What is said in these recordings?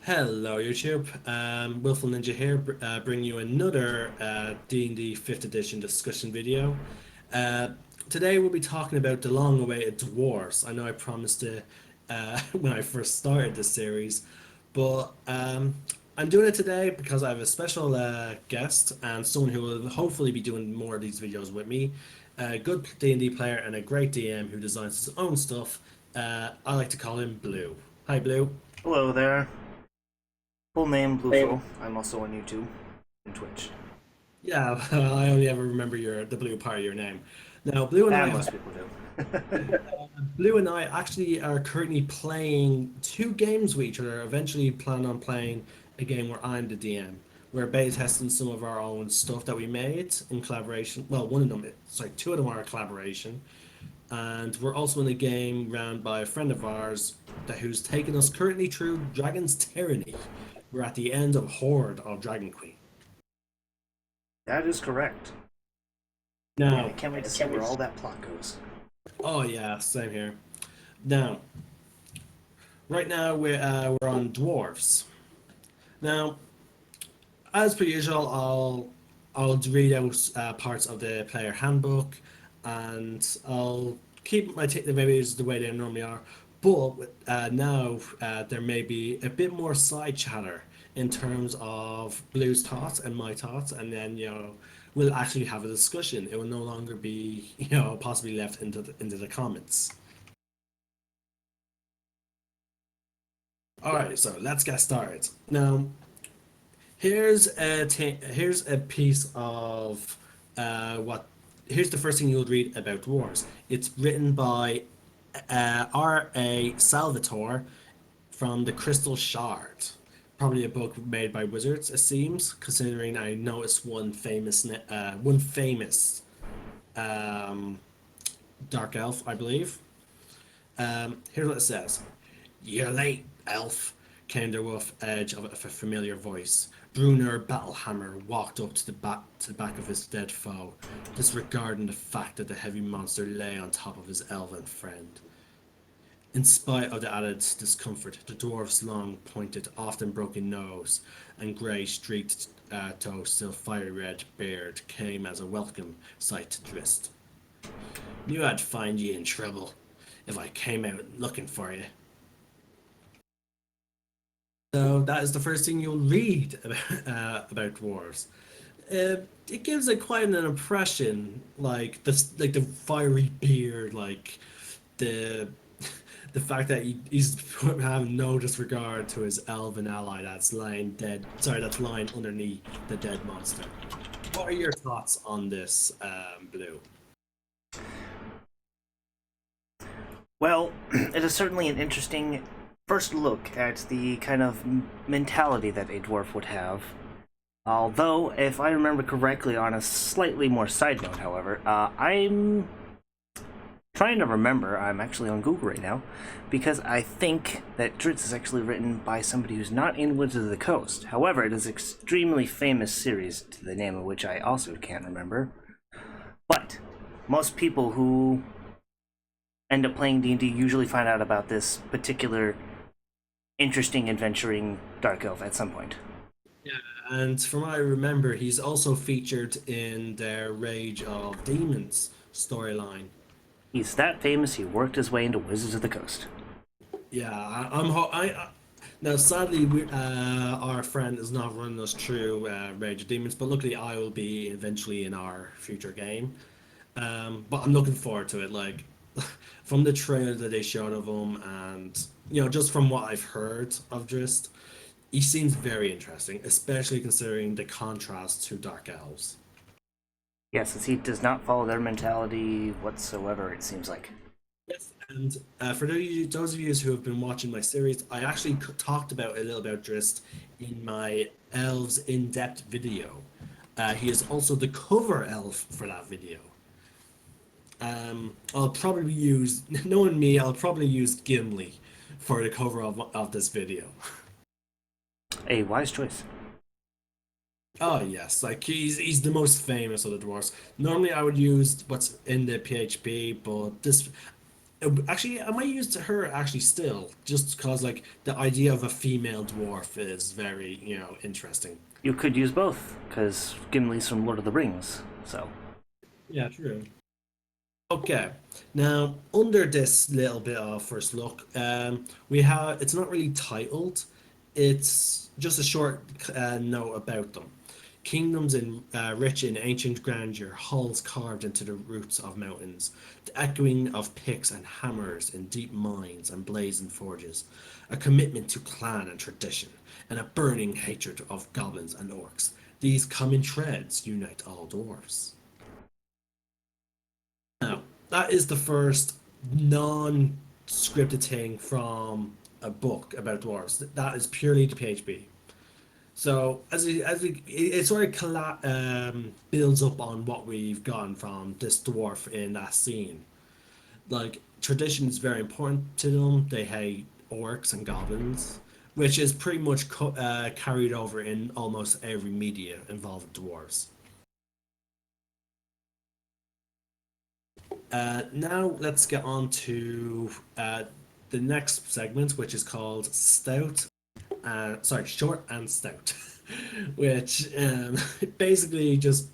Hello YouTube, Willful Ninja here, bringing you another D&D 5th edition discussion video. Uh, Today we'll be talking about the long-awaited dwarves. I know I promised it when I first started this series, but I'm doing it today because I have a special guest and someone who will hopefully be doing more of these videos with me. A good D&D player and a great DM who designs his own stuff. I like to call him Blue. Hi Blue. Hello there. Full name Blueful. I'm also on YouTube and Twitch. Yeah, I only ever remember the blue part of your name. Now, Blue and I Most people do. Blue and I actually are currently playing two games with each other. Eventually, plan on playing a game where I'm the DM. We're beta testing some of our own stuff that we made in collaboration. Well, one of them, sorry, two of them are a collaboration, and we're also in a game ran by a friend of ours who's taken us currently through Dragon's Tyranny. We're at the end of Horde of Dragon Queen. That is correct. Now, I can't wait to see where all that plot goes. oh yeah, same here. Now, right now we're on dwarves. Now, as per usual, I'll read out parts of the player handbook, and I'll keep the videos the way they normally are. But now there may be a bit more side chatter in terms of Blue's thoughts and my thoughts, and then we'll actually have a discussion. It will no longer be possibly left into the comments. All right, so let's get started. Now, here's a piece of what. Here's the first thing you'll read about dwarves. It's written by R.A. Salvatore from the Crystal Shard. Probably a book made by wizards, it seems, considering I noticed one famous um, dark elf, I believe. Here's what it says. "You're late, elf," came the rough edge of a familiar voice. Brunner Battlehammer walked up to the back of his dead foe, disregarding the fact that the heavy monster lay on top of his elven friend. In spite of the added discomfort, the dwarf's long, pointed, often broken nose and grey streaked though still fiery red beard came as a welcome sight to Drist. "Knew I'd find ye in trouble if I came out looking for you." So that is the first thing you'll read about dwarves. It gives it quite an impression, like the fiery beard, like the the fact that he's having no disregard to his elven ally that's lying dead. Sorry, that's lying underneath the dead monster. What are your thoughts on this, Blue? Well, it is certainly an interesting first look at the kind of mentality that a dwarf would have. Although, if I remember correctly, on a slightly more side note, however, I'm trying to remember. I'm actually on Google right now, because I think that Dritz is actually written by somebody who's not in Wizards of the Coast. However, it is an extremely famous series, to the name of which I also can't remember. But most people who end up playing D&D usually find out about this particular interesting adventuring dark elf at some point. Yeah, and from what I remember, he's also featured in their Rage of Demons storyline. He's that famous, he worked his way into Wizards of the Coast. Yeah, now sadly our friend is not running us through Rage of Demons, but luckily I will be eventually in our future game. But I'm looking forward to it. Like from the trailer that they showed of him, and just from what I've heard of Drist, he seems very interesting, especially considering the contrast to Dark Elves. Yes, as he does not follow their mentality whatsoever, it seems like. Yes, and for those of you who have been watching my series, I actually talked about a little about Drist in my Elves in-depth video. He is also the cover elf for that video. I'll probably use, knowing me, I'll probably use Gimli for the cover of this video. A wise choice. Oh yes, like he's the most famous of the dwarves. Normally I would use what's in the PHP, but this Actually, I might use her actually still, just because like the idea of a female dwarf is very, interesting. You could use both, because Gimli's from Lord of the Rings, so. Yeah, true. Okay, now under this little bit of first look, we have it's not really titled. It's just a short note about them. Kingdoms rich in ancient grandeur, halls carved into the roots of mountains, the echoing of picks and hammers in deep mines and blazing forges, a commitment to clan and tradition, and a burning hatred of goblins and orcs. These common threads unite all dwarves. Now, that is the first non-scripted thing from a book about dwarves. That is purely the PHP. So it sort of builds up on what we've gotten from this dwarf in that scene. Like tradition is very important to them. They hate orcs and goblins, which is pretty much carried over in almost every media involving dwarves. Now let's get on to the next segment, which is called Stout. Sorry, Short and Stout, which basically just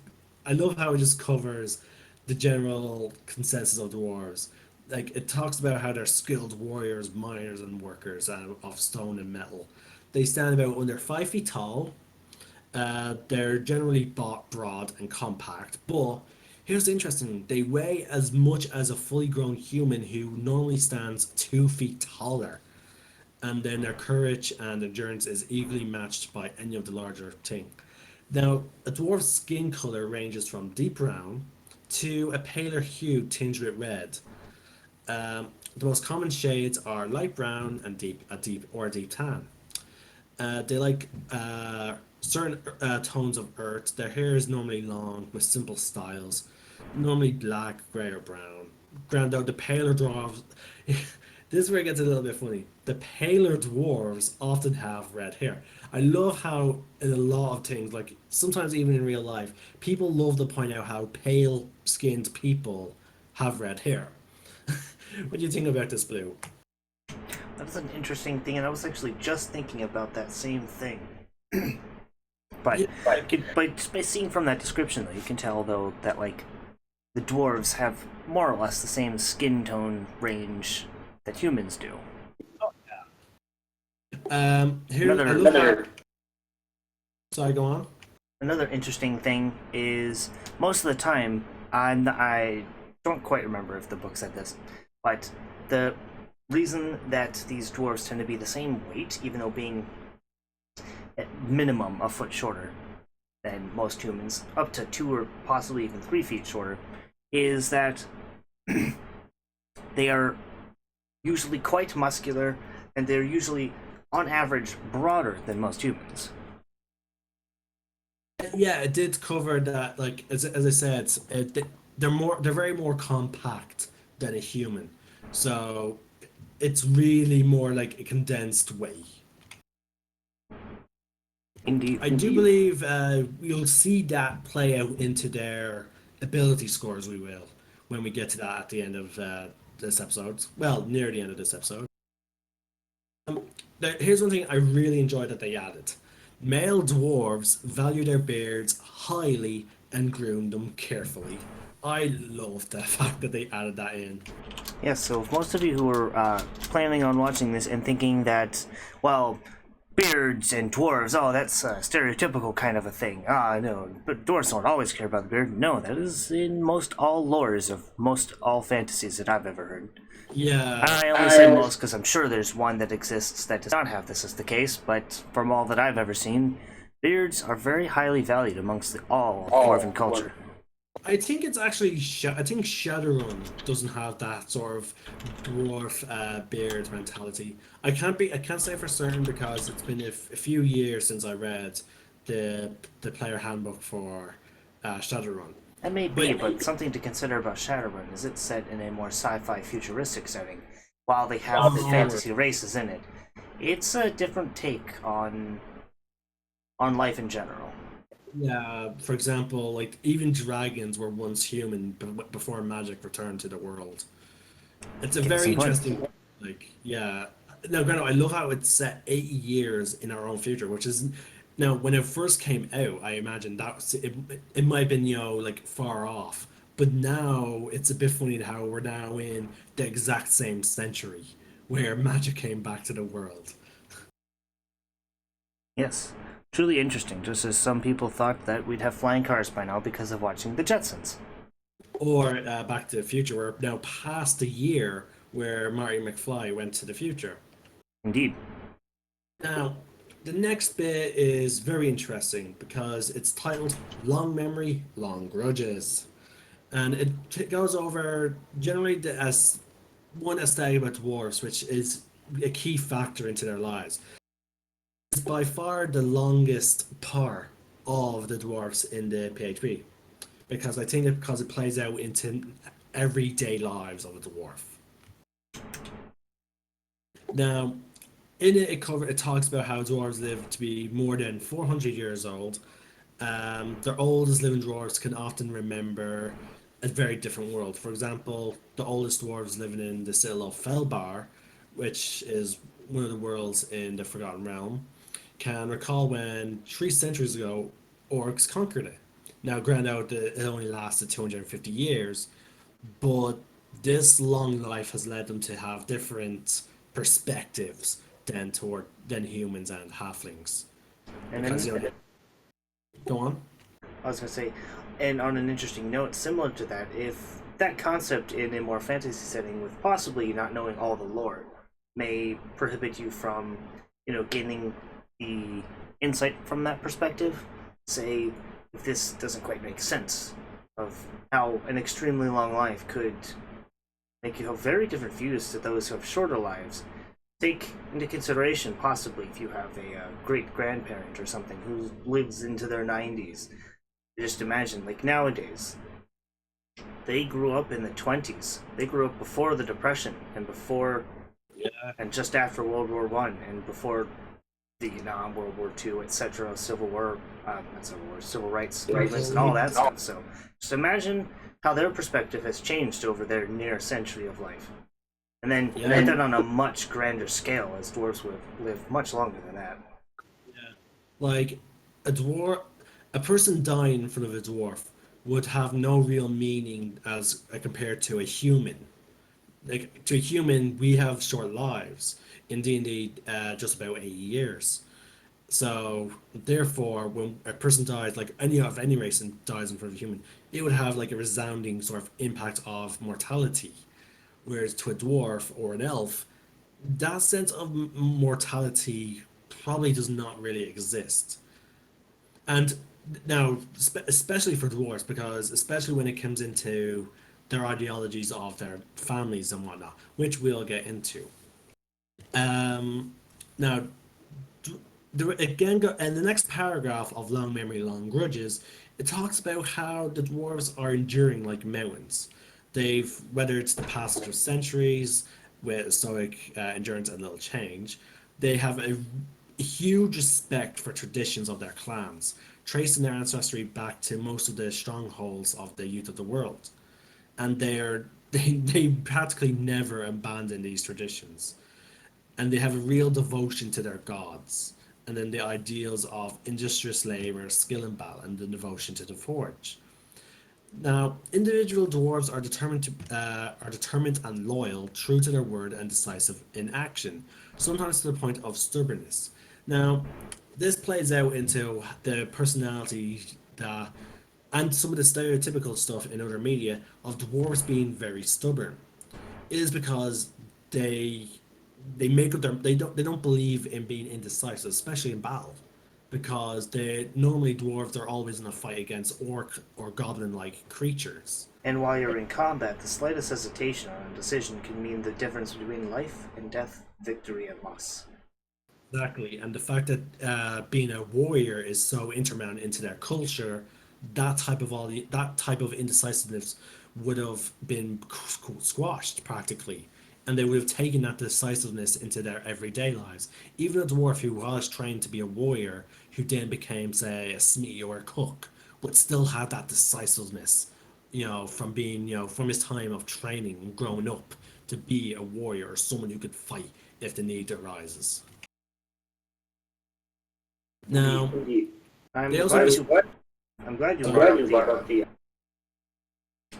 I love how it just covers the general consensus of dwarves. Like it talks about how they're skilled warriors, miners, and workers of stone and metal. They stand about under 5 feet tall. They're generally broad and compact, but here's the interesting: they weigh as much as a fully grown human who normally stands 2 feet taller. And then their courage and endurance is equally matched by any of the larger thing. Now, a dwarf's skin color ranges from deep brown to a paler hue tinged with red. The most common shades are light brown and deep tan. They like certain tones of earth. Their hair is normally long with simple styles, normally black, grey, or brown. Granted, the paler dwarves. This is where it gets a little bit funny. The paler dwarves often have red hair. I love how in a lot of things, like sometimes even in real life, people love to point out how pale skinned people have red hair. What do you think about this, Blue? That's an interesting thing, and I was actually just thinking about that same thing. But Yeah, by seeing from that description, though, you can tell though that like the dwarves have more or less the same skin tone range that humans do. here I Another love how. Sorry, go on. another interesting thing is most of the time I don't quite remember if the book said this, but the reason that these dwarves tend to be the same weight, even though being at minimum a foot shorter than most humans, up to 2 or possibly even 3 feet shorter, is that they are usually quite muscular and they're usually on average broader than most humans. Yeah, it did cover that. Like as I said, they're very more compact than a human, so it's really more like a condensed way. Indeed. I do believe you'll see that play out into their ability scores. We will when we get to that at the end of this episode. Well, near the end of this episode. Here's one thing I really enjoyed that they added. Male dwarves value their beards highly and groom them carefully. I love the fact that they added that in. Yes, so if most of you who are planning on watching this and thinking that, well, beards and dwarves, oh, that's a stereotypical kind of a thing. Ah, no, but dwarves don't always care about the beard. No, that is in most all lores of most all fantasies that I've ever heard. Yeah, I only say most because I'm sure there's one that exists that does not have this as the case, but from all that I've ever seen, beards are very highly valued amongst all dwarven culture. I think it's actually. I think Shadowrun doesn't have that sort of dwarf beard mentality. I can't say for certain because it's been a few years since I read the player handbook for Shadowrun. That may But be, but something to consider about Shadowrun is it's set in a more sci-fi futuristic setting, while they have the fantasy races in it. It's a different take on life in general. yeah, for example, like even dragons were once human before magic returned to the world. It's a Case very in point. interesting, like, yeah. Now, granted, I love how it's set 80 years in our own future, which is now when it first came out, I imagine that was, it might have been, like far off, but now it's a bit funny how we're now in the exact same century where magic came back to the world. Yes. Truly interesting, just as some people thought that we'd have flying cars by now because of watching the Jetsons. Or Back to the Future, we're now past the year where Marty McFly went to the future. Indeed. Now, the next bit is very interesting because it's titled Long Memory, Long Grudges. And it goes over generally as one aesthetic about dwarves, which is a key factor into their lives. It's by far the longest part of the dwarves in the PHP because I think because it plays out into everyday lives of a dwarf. Now, in it, it talks about how dwarves live to be more than 400 years old. Their oldest living dwarves can often remember a very different world. For example, the oldest dwarves living in the citadel of Felbar, which is one of the worlds in the Forgotten Realm, can recall when 3 centuries ago orcs conquered it. Now, granted, it only lasted 250 years, but this long life has led them to have different perspectives than humans and halflings. And Because then go on. I was going to say, and on an interesting note, similar to that, if that concept in a more fantasy setting with possibly not knowing all the lore may prohibit you from, gaining the insight from that perspective, say, if this doesn't quite make sense of how an extremely long life could make you have very different views to those who have shorter lives. Take into consideration, possibly, if you have a great grandparent or something who lives into their 90s. Just imagine, like nowadays, they grew up in the 20s. They grew up before the Depression and before Yeah. and just after World War One and before Vietnam, World War Two, etc., Civil War, not Civil War, Civil Rights movements, and all that stuff. So just imagine how their perspective has changed over their near century of life, and then Yeah. put that on a much grander scale, as dwarves would live much longer than that. Like a dwarf, a person dying in front of a dwarf would have no real meaning as compared to a human. Like to a human, we have short lives. In D&D, just about 8 years. So therefore, when a person dies, like any race and dies in front of a human, it would have like a resounding sort of impact of mortality. Whereas to a dwarf or an elf, that sense of mortality probably does not really exist. And now, especially for dwarves, because especially when it comes into their ideologies of their families and whatnot, which we'll get into. Um, Now, there again, in the next paragraph of Long Memory, Long Grudges, it talks about how the dwarves are enduring like mountains. Whether it's the passage of centuries with stoic endurance and little change, they have a huge respect for traditions of their clans, tracing their ancestry back to most of the strongholds of the youth of the world. And they practically never abandon these traditions, and they have a real devotion to their gods, and then the ideals of industrious labor, skill and battle, and the devotion to the forge. Now, individual dwarves are determined and loyal, true to their word, and decisive in action, sometimes to the point of stubbornness. Now, this plays out into the personality that and some of the stereotypical stuff in other media of dwarves being very stubborn. It is because they they make up they don't believe in being indecisive, especially in battle, because they normally dwarves are always in a fight against orc or goblin like creatures. And while you're in combat, the slightest hesitation on a decision can mean the difference between life and death, victory and loss. Exactly, and the fact that being a warrior is so intertwined into their culture, that type of indecisiveness would have been squashed practically, and they would have taken that decisiveness into their everyday lives. Even a dwarf who was trained to be a warrior, who then became, say, a smithy or a cook, would still have that decisiveness, from being, from his time of training and growing up, to be a warrior or someone who could fight if the need arises. Now, Indeed. they also have a, I'm glad you Sorry. brought Glad you brought up the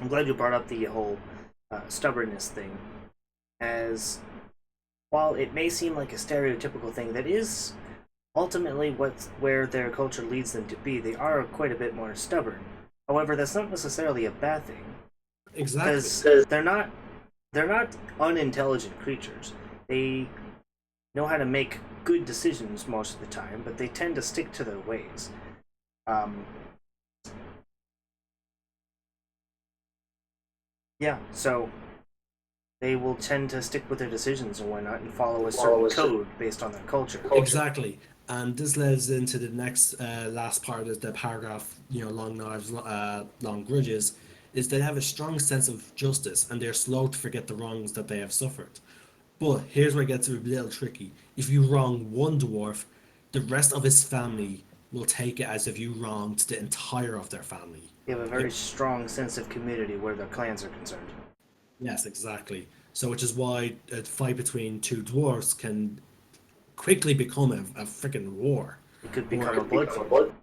I'm glad you brought up the whole stubbornness thing, as while it may seem like a stereotypical thing, that is ultimately where their culture leads them to be. They are quite a bit more stubborn. However, that's not necessarily a bad thing, exactly. because they're not unintelligent creatures. They know how to make good decisions most of the time, but they tend to stick to their ways. Yeah, so they will tend to stick with their decisions and whatnot and follow a certain code based on their culture. Exactly. And this leads into the next last part of the paragraph, long knives, long grudges, is they have a strong sense of justice and they're slow to forget the wrongs that they have suffered. But here's where it gets a little tricky. If you wrong one dwarf, the rest of his family will take it as if you wronged the entire of their family. They have a very strong sense of community where their clans are concerned. Yes, exactly. So, which is why a fight between two dwarfs can quickly become a freaking war. It could become a Or, blood feud.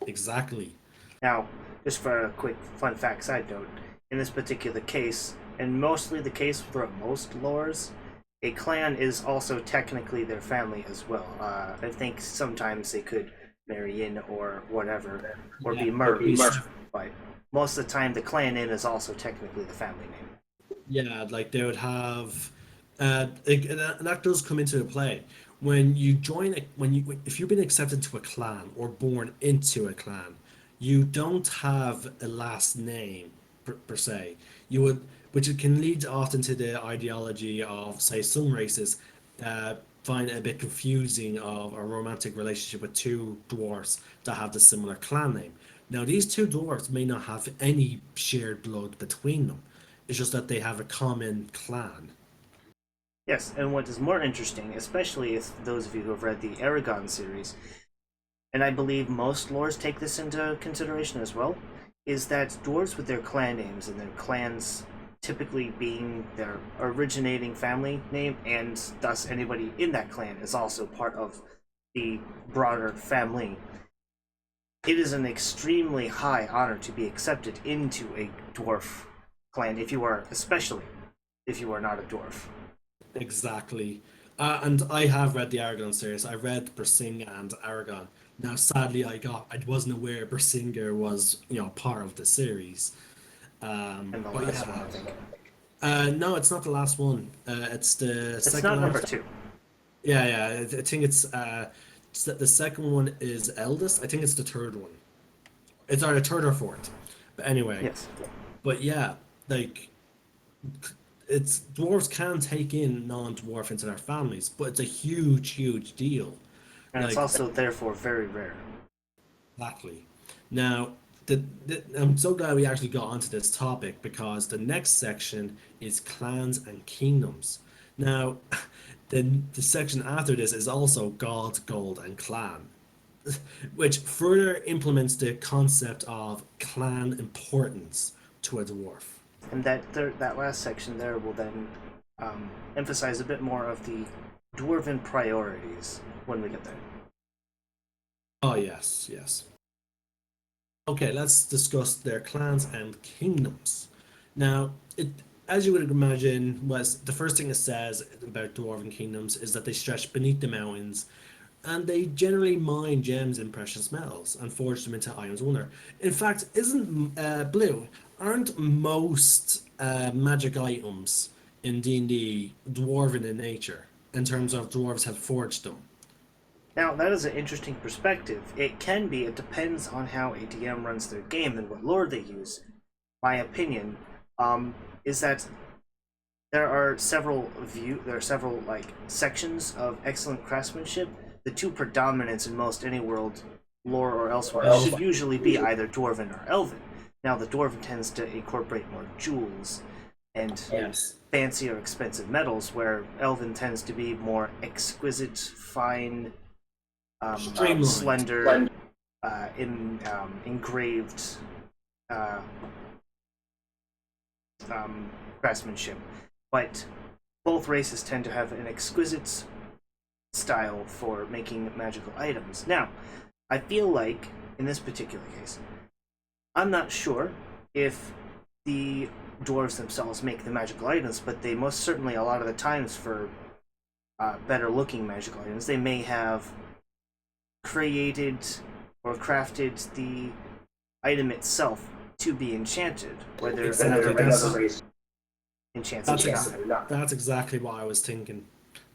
exactly. Now, just for a quick fun fact side note, in this particular case, and mostly the case for most lores, a clan is also technically their family as well. I think sometimes they could marry in or whatever, or be merged, but most of the time the clan in is also technically the family name. Yeah, like they would have, and that does come into play when you join if you've been accepted to a clan or born into a clan, you don't have a last name per se. You would, which it can lead often to the ideology of, say, some races find it a bit confusing of a romantic relationship with two dwarfs that have the similar clan name. Now, these two dwarfs may not have any shared blood between them. It's just that they have a common clan. Yes, and what is more interesting, especially if those of you who have read the Aragon series, and I believe most lores take this into consideration as well, is that dwarves with their clan names and their clans typically being their originating family name, and thus anybody in that clan is also part of the broader family. It is an extremely high honor to be accepted into a dwarf clan, especially if you are not a dwarf. Exactly. And I have read the Aragon series. I read Bersinga and Aragon. Now, sadly, I wasn't aware Bersinga was, part of the series. And the But last yeah. one, I think. No, it's not the last one. It's the It's second not one. number two. Yeah, yeah. I think the second one is eldest. I think it's the third one. It's either third or fourth. But anyway, Yes. but yeah, like it's dwarves can take in non-dwarf into their families, but it's a huge, huge deal. And it's Like also therefore very rare. exactly. Now, I'm so glad we actually got onto this topic because the next section is clans and kingdoms. Now, the section after this is also God, Gold, and Clan, which further implements the concept of clan importance to a dwarf. And that last section there will then emphasize a bit more of the dwarven priorities when we get there. Oh, yes, yes. Okay, let's discuss their clans and kingdoms. Now, as you would imagine, was the first thing it says about dwarven kingdoms is that they stretch beneath the mountains, and they generally mine gems and precious metals and forge them into items of wonder. In fact, isn't Blue? Aren't most magic items in D&D dwarven in nature in terms of dwarves have forged them? Now, that is an interesting perspective. It can be, it depends on how a DM runs their game and what lore they use. My opinion is that there are several sections of excellent craftsmanship. The two predominants in most any world, lore or elsewhere, should usually be either dwarven or elven. Now, the dwarven tends to incorporate more jewels and Yes. fancy or expensive metals, where elven tends to be more exquisite, fine, Streamlined. slender, engraved craftsmanship. But both races tend to have an exquisite style for making magical items. Now, I feel like in this particular case, I'm not sure if the dwarves themselves make the magical items, but they most certainly, a lot of the times, for better looking magical items, they may have created or crafted the item itself to be enchanted, whether Exactly. another race enchants That's it. that's exactly what I was thinking.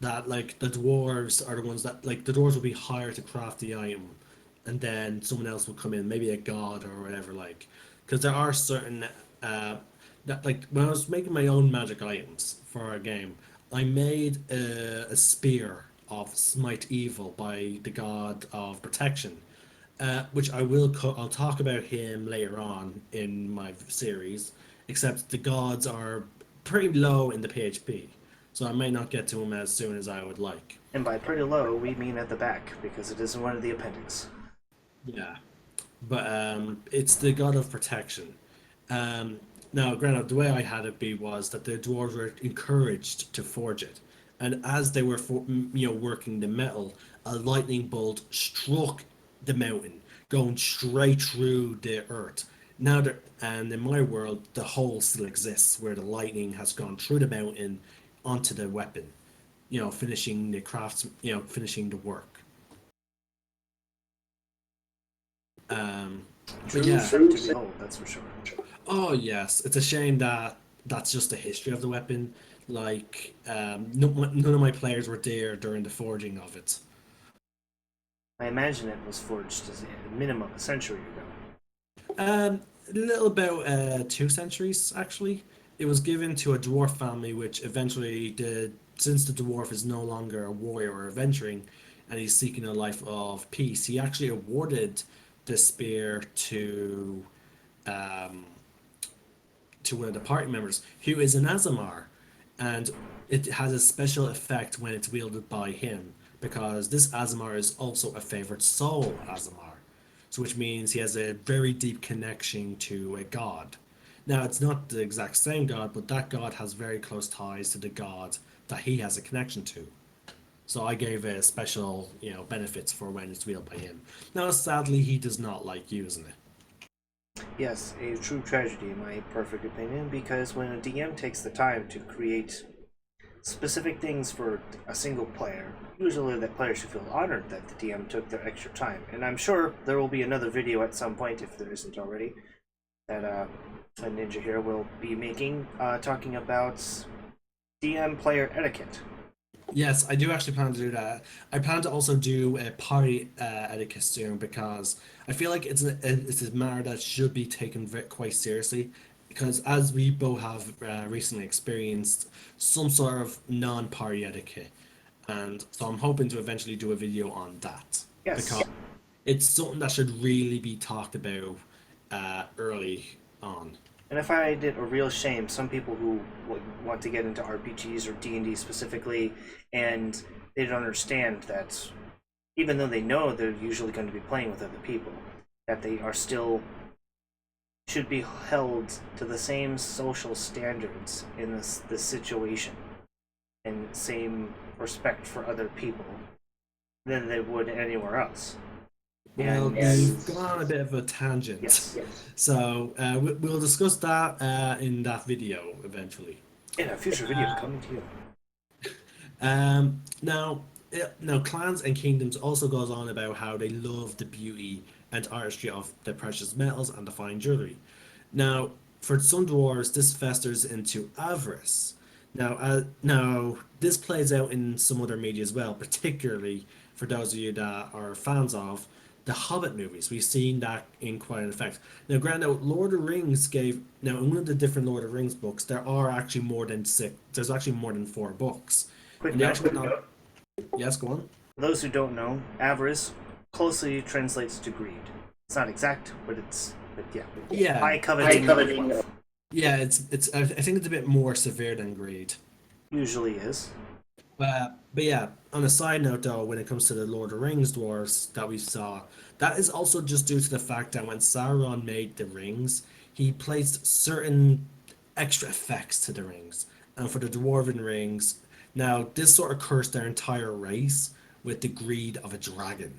That like the dwarves are the ones that like the dwarves will be hired to craft the item, and then someone else will come in, maybe a god or whatever. Like, because there are certain that like when I was making my own magic items for a game, I made a spear of smite evil by the god of protection, which I'll talk about him later on in my series. Except the gods are pretty low in the PHP, so I may not get to him as soon as I would like. And by pretty low, we mean at the back, because it is one of the appendix. Yeah, but it's the god of protection. Um, Now, granted, the way I had it be was that the dwarves were encouraged to forge it, and as they were, working the metal, a lightning bolt struck the mountain, going straight through the earth. And in my world, the hole still exists where the lightning has gone through the mountain onto the weapon, finishing the crafts, finishing the work. Um, but True yeah, sight to behold, that's for sure. oh yes, it's a shame that that's just the history of the weapon. Like, none of my players were there during the forging of it. I imagine it was forged as a minimum a century ago. A little about 2 centuries actually. It was given to a dwarf family, which eventually did. Since the dwarf is no longer a warrior or adventuring, and he's seeking a life of peace, he actually awarded the spear um, to one of the party members, who is an Azamar, and it has a special effect when it's wielded by him because this Azamar is also a favorite soul Azamar, so which means he has a very deep connection to a god. Now it's not the exact same god, but that god has very close ties to the god that he has a connection to. So I gave a special, benefits for when it's wielded by him. Now, sadly, he does not like using it. Yes, a true tragedy in my perfect opinion, because when a DM takes the time to create specific things for a single player, usually that player should feel honored that the DM took their extra time. And I'm sure there will be another video at some point, if there isn't already, that a ninja here will be making, talking about DM player etiquette. Yes, I do actually plan to do that. I plan to also do a party etiquette soon because I feel like it's a matter that should be taken quite seriously. Because as we both have recently experienced some sort of non-party etiquette, and so I'm hoping to eventually do a video on that Yes. because it's something that should really be talked about early on. And if I did a real shame, some people who would want to get into RPGs or D&D specifically, and they don't understand that even though they know they're usually going to be playing with other people, that they are still should be held to the same social standards in this situation and same respect for other people than they would anywhere else. Well, And we've gone on a bit of a tangent. yes, So we'll discuss that in that video eventually. in a future video coming to you. Now, clans and kingdoms also goes on about how they love the beauty and artistry of the precious metals and the fine jewelry. Now, for some dwarves, this festers into avarice. Now, this plays out in some other media as well, particularly for those of you that are fans of the Hobbit movies. We've seen that in quite an effect. Now, granted, Lord of the Rings gave now in one of the different Lord of the Rings books, there are actually more than six. There's actually more than 4 books, Quick and they note, actually not. Yes, go on. for those who don't know, avarice closely translates to greed. It's not exact, but yeah. Yeah, High coveting yeah. It's. I think it's a bit more severe than greed. usually is. But yeah, on a side note though, when it comes to the Lord of the Rings dwarves that we saw, that is also just due to the fact that when Sauron made the rings, he placed certain extra effects to the rings. and for the dwarven rings, now this sort of cursed their entire race with the greed of a dragon,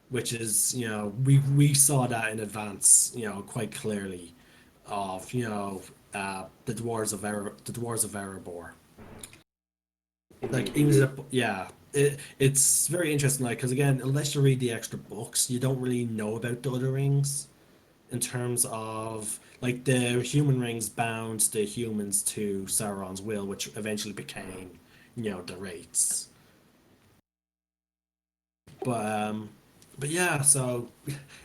which is, we saw that in advance, quite clearly of, the dwarves of Erebor. Like Indeed. even yeah, it's very interesting. Like because again, unless you read the extra books, you don't really know about the other rings in terms of like the human rings bound the humans to Sauron's will, which eventually became, the Wraiths. But but yeah, so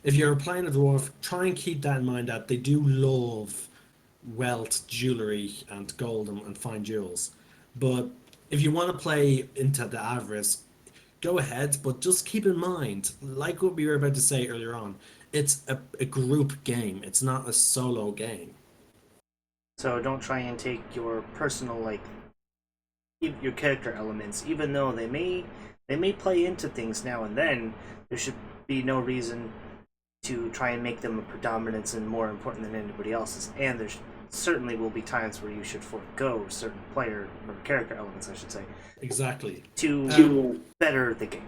if you're playing a dwarf, try and keep that in mind that they do love wealth, jewelry, and gold and fine jewels. But if you want to play into the avarice, go ahead, but just keep in mind, like what we were about to say earlier on, it's a group game. It's not a solo game. So don't try and take your personal your character elements, even though they may play into things now and then. There should be no reason to try and make them a predominance and more important than anybody else's. And there certainly will be times where you should forego certain player or character elements, I should say, Exactly. to better the game.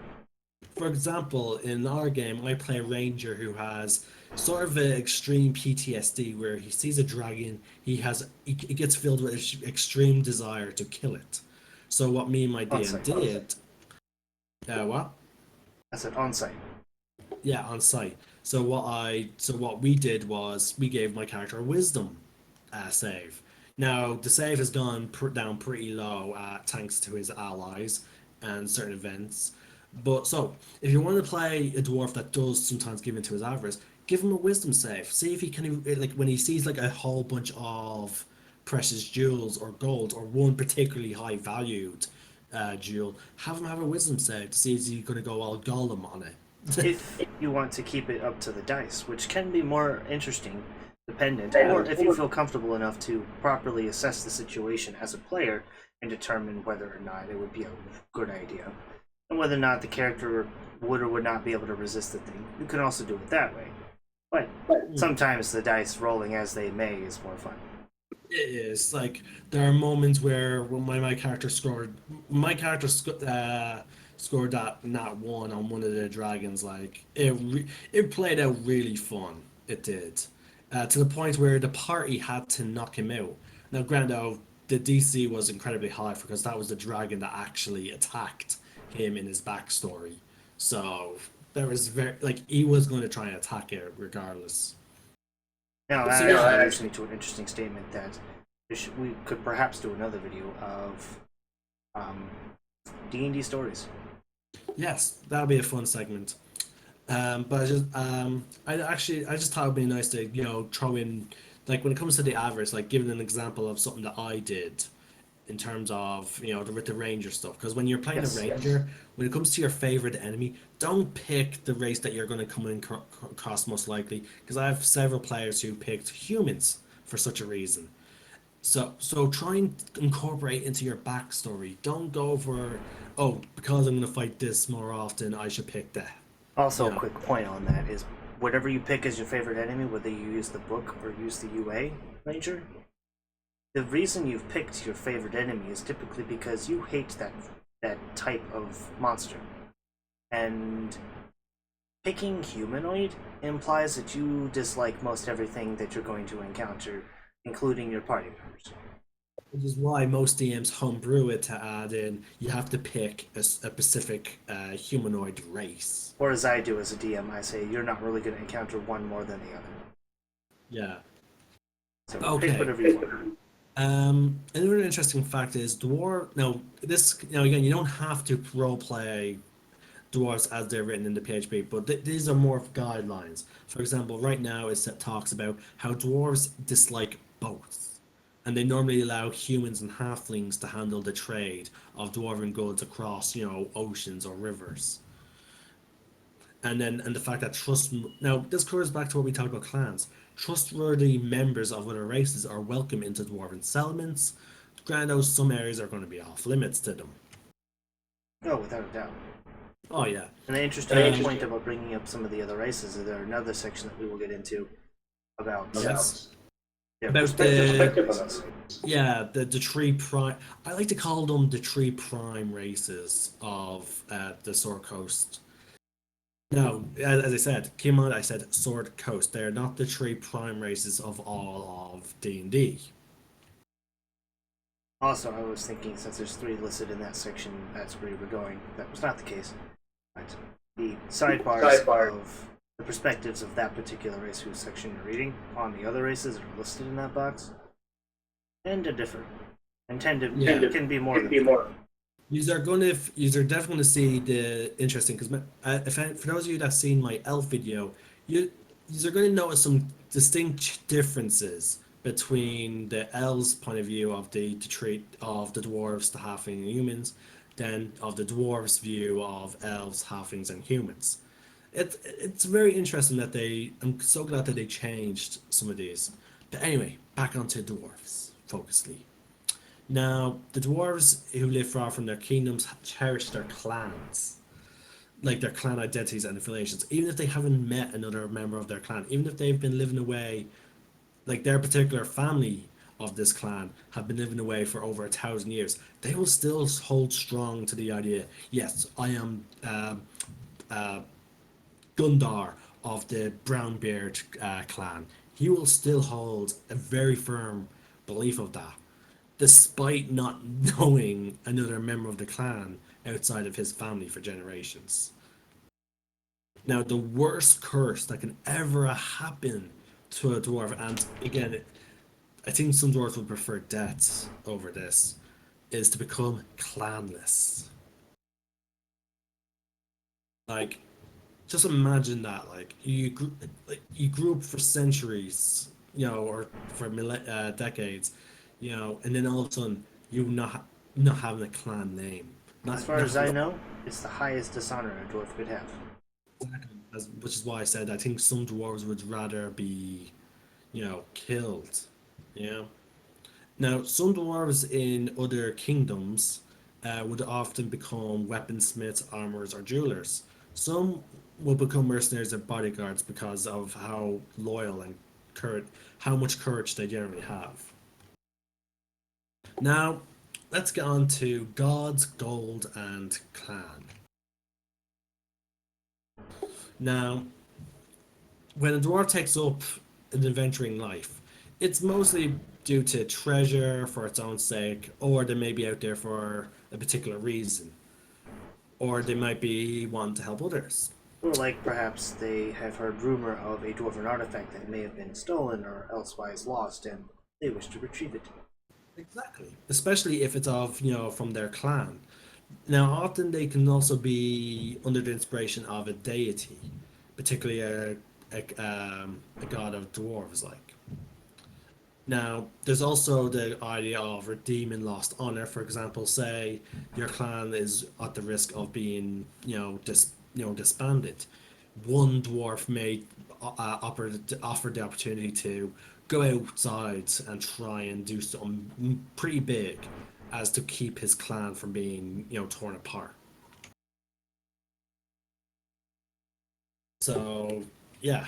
For example, in our game, I play a ranger who has sort of an extreme PTSD where he sees a dragon, he gets filled with extreme desire to kill it. So what me and my On DM site. did, what? I said on site. Yeah, on site. So what we did was we gave my character a wisdom save. Now the save has gone down pretty low, thanks to his allies and certain events. But so if you want to play a dwarf that does sometimes give into his avarice, give him a wisdom save. See if he can, like when he sees like a whole bunch of precious jewels or gold or one particularly high valued jewel, have him have a wisdom save to see if he's going to go all golem on it. If you want to keep it up to the dice, which can be more interesting dependent, or if you feel comfortable enough to properly assess the situation as a player and determine whether or not it would be a good idea, and whether or not the character would or would not be able to resist the thing. You can also do it that way. But sometimes the dice rolling as they may is more fun. It is like there are moments where when my character scored that not one on one of the dragons. Like it played out really fun. It did, to the point where the party had to knock him out. Now, granted, the DC was incredibly high because that was the dragon that actually attacked him in his backstory. So there was very like he was going to try and attack it regardless. Now, So that yeah, actually leads me to an interesting statement that we could perhaps do another video of um, D&D stories. yes, that'll be a fun segment. But I just thought it'd be nice to throw in like when it comes to the average, like giving an example of something that I did in terms of with the ranger stuff. Because when you're playing a Yes. ranger, when it comes to your favorite enemy, don't pick the race that you're going to come in across most likely. Because I have several players who picked humans for such a reason. So try and incorporate into your backstory. Don't go for, oh, because I'm going to fight this more often, I should pick that. Also, You a know, quick point on that is whatever you pick as your favorite enemy, whether you use the book or use the UA Ranger, the reason you've picked your favorite enemy is typically because you hate that type of monster. And picking humanoid implies that you dislike most everything that you're going to encounter, including your party members. which is why most DMs homebrew it to add in, you have to pick a specific humanoid race. Or as I do as a DM, I say you're not really going to encounter one more than the other. Yeah. So Okay. pick whatever you want. Another interesting fact is dwarf. Now, this, again, you don't have to role play dwarves as they're written in the PHP, but these are more of guidelines. For example, right now it talks about how dwarves dislike both, and they normally allow humans and halflings to handle the trade of dwarven goods across, oceans or rivers. And the fact that now this covers back to what we talked about clans. Trustworthy members of other races are welcome into dwarven settlements. Granted, some areas are going to be off limits to them. Oh, without a doubt. Oh yeah. And the interesting point about bringing up some of the other races is there another section that we will get into about Yes. Yeah, about perspective the on this. yeah the three prime. I like to call them the three prime races of the Sword Coast. No, as I said, keep in mind I said Sword Coast. They're not the three prime races of all of D&D. Also, I was thinking since there's three listed in that section, that's where you were going. That was not the case. But the sidebars of the perspectives of that particular race whose section you're reading on the other races that are listed in that box tend to differ. And Yeah. can be more than more. You're definitely going to see the interesting because for those of you that seen my elf video, you're going to notice some distinct differences between the elves' point of view of the trait of the dwarves, the halfling, and humans, then of the dwarves' view of elves, halflings, and humans. It's very interesting that they. I'm so glad that they changed some of these. But anyway, back onto dwarves, focusly. Now, the dwarves who live far from their kingdoms cherish their clans, like their clan identities and affiliations, even if they haven't met another member of their clan, even if they've been living away, like their particular family of this clan have been living away for over 1,000 years, they will still hold strong to the idea. Yes, I am uh, Gundar of the Brownbeard clan. He will still hold a very firm belief of that despite not knowing another member of the clan outside of his family for generations. Now, the worst curse that can ever happen to a dwarf, and again, I think some dwarves would prefer death over this, is to become clanless. Like, just imagine that. You grew up for centuries, or for decades, and then all of a sudden you not having a clan name, As not far not as I know, it's the highest dishonor a dwarf could have. which is why I said I think some dwarves would rather be, killed. You know. Now, some dwarves in other kingdoms would often become weaponsmiths, armorers, or jewelers. Some will become mercenaries and bodyguards because of how loyal and courage, how much courage they generally have. Now, let's get on to gods, gold, and clan. Now, when a dwarf takes up an adventuring life, it's mostly due to treasure for its own sake, or they may be out there for a particular reason, or they might be wanting to help others. Or like perhaps they have heard rumor of a dwarven artifact that may have been stolen or elsewise lost, and they wish to retrieve it. Exactly. Especially if it's from their clan. Now, often they can also be under the inspiration of a deity, particularly a god of dwarves, like. Now, there's also the idea of redeeming lost honor. For example, say your clan is at the risk of being, disbanded. One dwarf may offer the opportunity to go outside and try and do something pretty big, as to keep his clan from being, torn apart. So, yeah,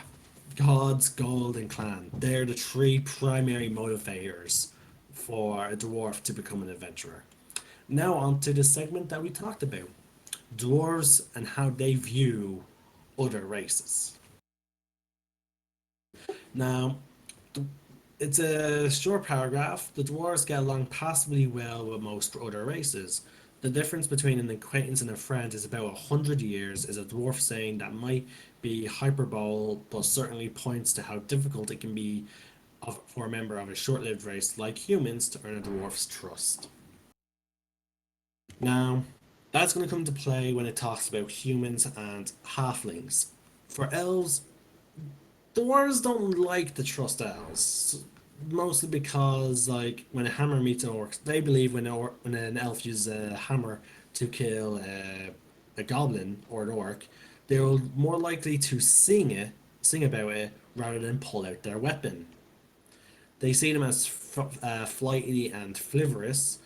gods, gold, and clan. They're the three primary motivators for a dwarf to become an adventurer. Now, on to the segment that we talked about, dwarves and how they view other races. Now, it's a short paragraph. The dwarves get along passably well with most other races. The difference between an acquaintance and a friend is about 100 years, is a dwarf saying that might be hyperbole, but certainly points to how difficult it can be for a member of a short lived race like humans to earn a dwarf's trust. Now, that's going to come into play when it talks about humans and halflings. For elves, dwarves don't like the trust elves, mostly because like when a hammer meets an orc, they believe when an elf uses a hammer to kill a goblin or an orc, they're more likely to sing about it rather than pull out their weapon. They see them as flighty and flivorous,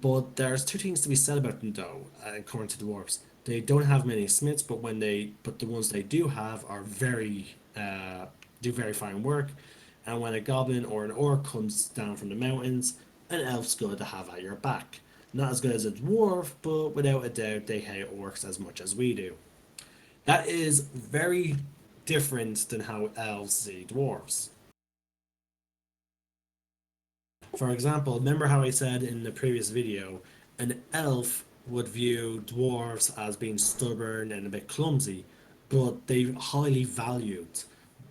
but there's two things to be said about them though, according to dwarves. They don't have many smiths, but the ones they do have are very do very fine work, And when a goblin or an orc comes down from the mountains, an elf's good to have at your back. Not as good as a dwarf, but without a doubt they hate orcs as much as we do. That is very different than how elves see dwarves. For example, remember how I said in the previous video, an elf would view dwarves as being stubborn and a bit clumsy, but they highly valued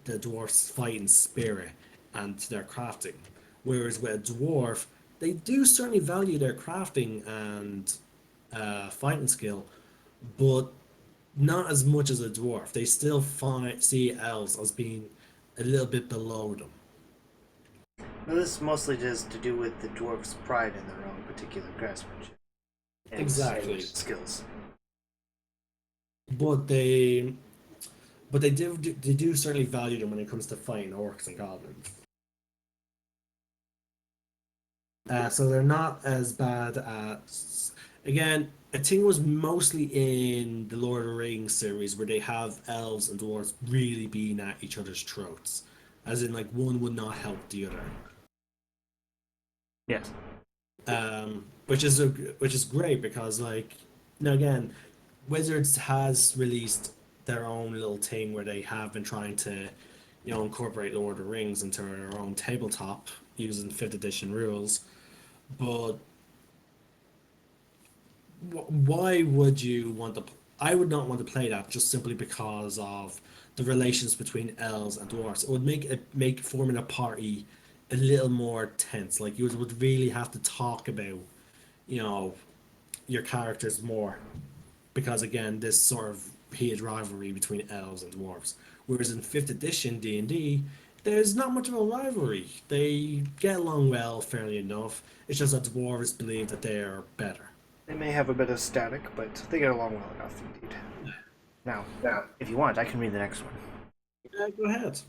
the dwarf's fighting spirit and their crafting. Whereas with a dwarf, they do certainly value their crafting and fighting skill, but not as much as a dwarf. They still see elves as being a little bit below them. Now, this is mostly just to do with the dwarf's pride in their own particular craftsmanship and Exactly. skills. But they do certainly value them when it comes to fighting orcs and goblins. So they're not as bad as, again, I think it was mostly in the Lord of the Rings series where they have elves and dwarves really being at each other's throats, as in like one would not help the other. Yes. Which is great because like now again, Wizards has released their own little thing where they have been trying to, incorporate Lord of the Rings into their own tabletop using fifth edition rules. But why would you want to? I would not want to play that just simply because of the relations between elves and dwarves. It would make forming a party a little more tense. Like you would really have to talk about, you know, your characters more because again, this sort of heated rivalry between elves and dwarves. Whereas in fifth edition D&D, there's not much of a rivalry. They get along well, fairly enough. It's just that dwarves believe that they are better. They may have a bit of static, but they get along well enough indeed. Now, if you want, I can read the next one. Yeah, go ahead.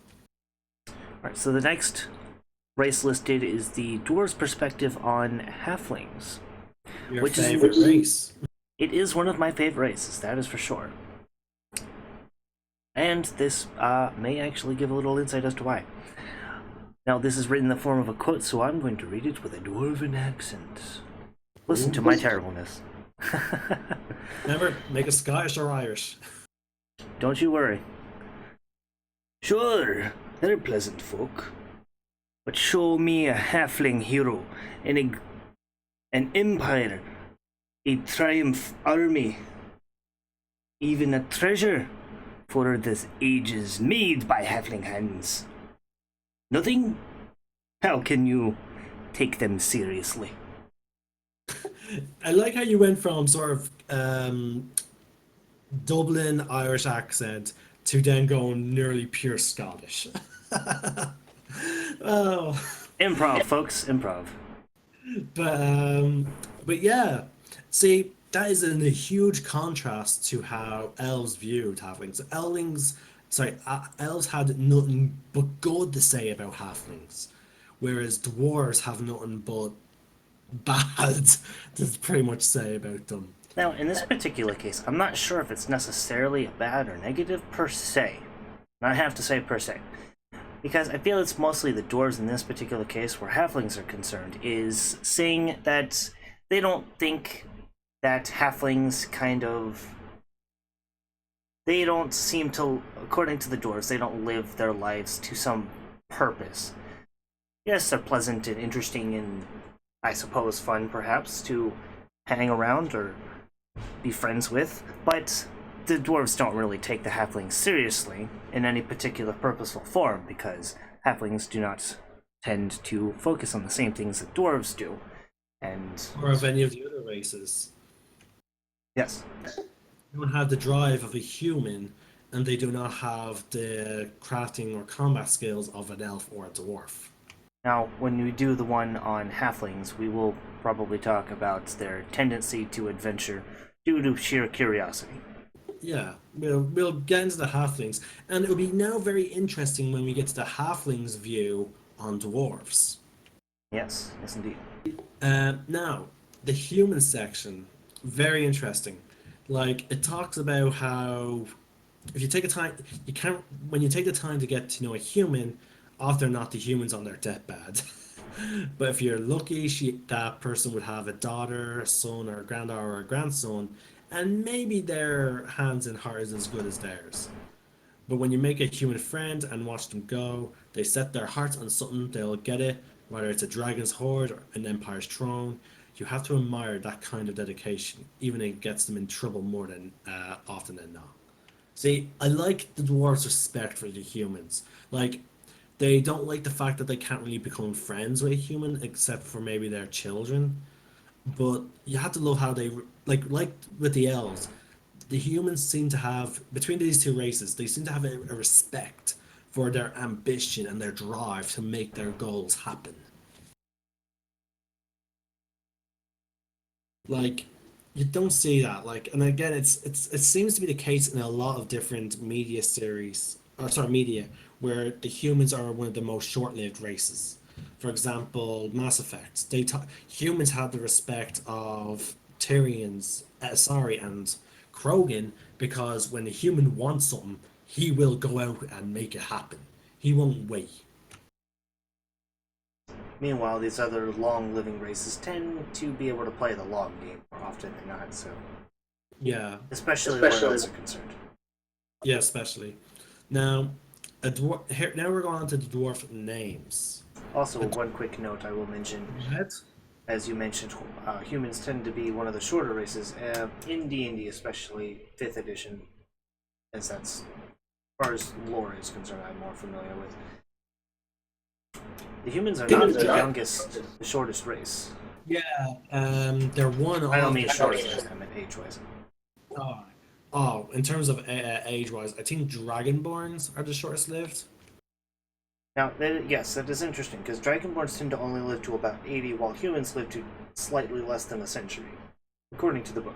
Alright, so the next race listed is the dwarves' perspective on halflings. Your Which is- favorite race. It is one of my favorite races, that is for sure. And this may actually give a little insight as to why. Now, this is written in the form of a quote, so I'm going to read it with a dwarven accent. Listen to my terribleness. Remember, make it Scottish or Irish. Don't you worry. Sure, they're pleasant folk. But show me a halfling hero, an empire, a triumph army, even a treasure for the ages made by halfling hands. Nothing? How can you take them seriously? I like how you went from sort of Dublin Irish accent to then going nearly pure Scottish. Oh, Improv, folks, improv. but yeah, see that is in a huge contrast to how elves viewed halflings. Elves had nothing but good to say about halflings, whereas dwarves have nothing but bad to pretty much say about them. Now, in this particular case, I'm not sure if it's necessarily a bad or negative per se. And I have to say per se. Because I feel it's mostly the dwarves in this particular case, where halflings are concerned, is saying that they don't think that halflings they don't seem to, according to the dwarves, they don't live their lives to some purpose. Yes, they're pleasant and interesting and, I suppose, fun perhaps to hang around or be friends with, but the dwarves don't really take the halflings seriously in any particular purposeful form because halflings do not tend to focus on the same things that dwarves do. And Or of any of the other races. yes, They don't have the drive of a human, and they do not have the crafting or combat skills of an elf or a dwarf. now when we do the one on halflings, we will probably talk about their tendency to adventure due to sheer curiosity. Yeah, we'll get into the halflings, and it'll be now very interesting when we get to the halflings' view on dwarves. Yes, yes indeed. Now, the human section, very interesting. Like it talks about how if you take a time, you can't when you take the time to get to know a human, often not the humans on their deathbed. But if you're lucky, that person would have a daughter, a son, or a granddaughter, or a grandson, and maybe their hands and heart is as good as theirs. But when you make a human friend and watch them go, they set their hearts on something, they'll get it, whether it's a dragon's hoard or an empire's throne. You have to admire that kind of dedication, even if it gets them in trouble more than often than not. See, I like the dwarves' respect for the humans. Like, they don't like the fact that they can't really become friends with a human except for maybe their children. But you have to love how they like with the elves. The humans seem to have between these two races, they seem to have a respect for their ambition and their drive to make their goals happen. Like you don't see that. Like, and again, it seems to be the case in a lot of different media series, or sorry, media, where the humans are one of the most short-lived races. For example, Mass Effect. Humans had the respect of Tyrion's, sorry, and Krogan because when a human wants something, he will go out and make it happen. He won't wait. Meanwhile, these other long-living races tend to be able to play the long game more often than not, so Yeah, especially where elves are concerned. yeah, especially. Now, now we're going on to the dwarf names. Also, one quick note I will mention, What? as you mentioned, humans tend to be one of the shorter races in D&D, especially 5th edition, as that's, as far as lore is concerned, I'm more familiar with. The humans are not the youngest, the shortest race. Yeah, they're one I don't of mean the shortest race, I meant age-wise. Oh, oh, in terms of age-wise, I think Dragonborns are the shortest lived. Now, yes, that is interesting, because Dragonborns tend to only live to about 80, while humans live to slightly less than a century, according to the book.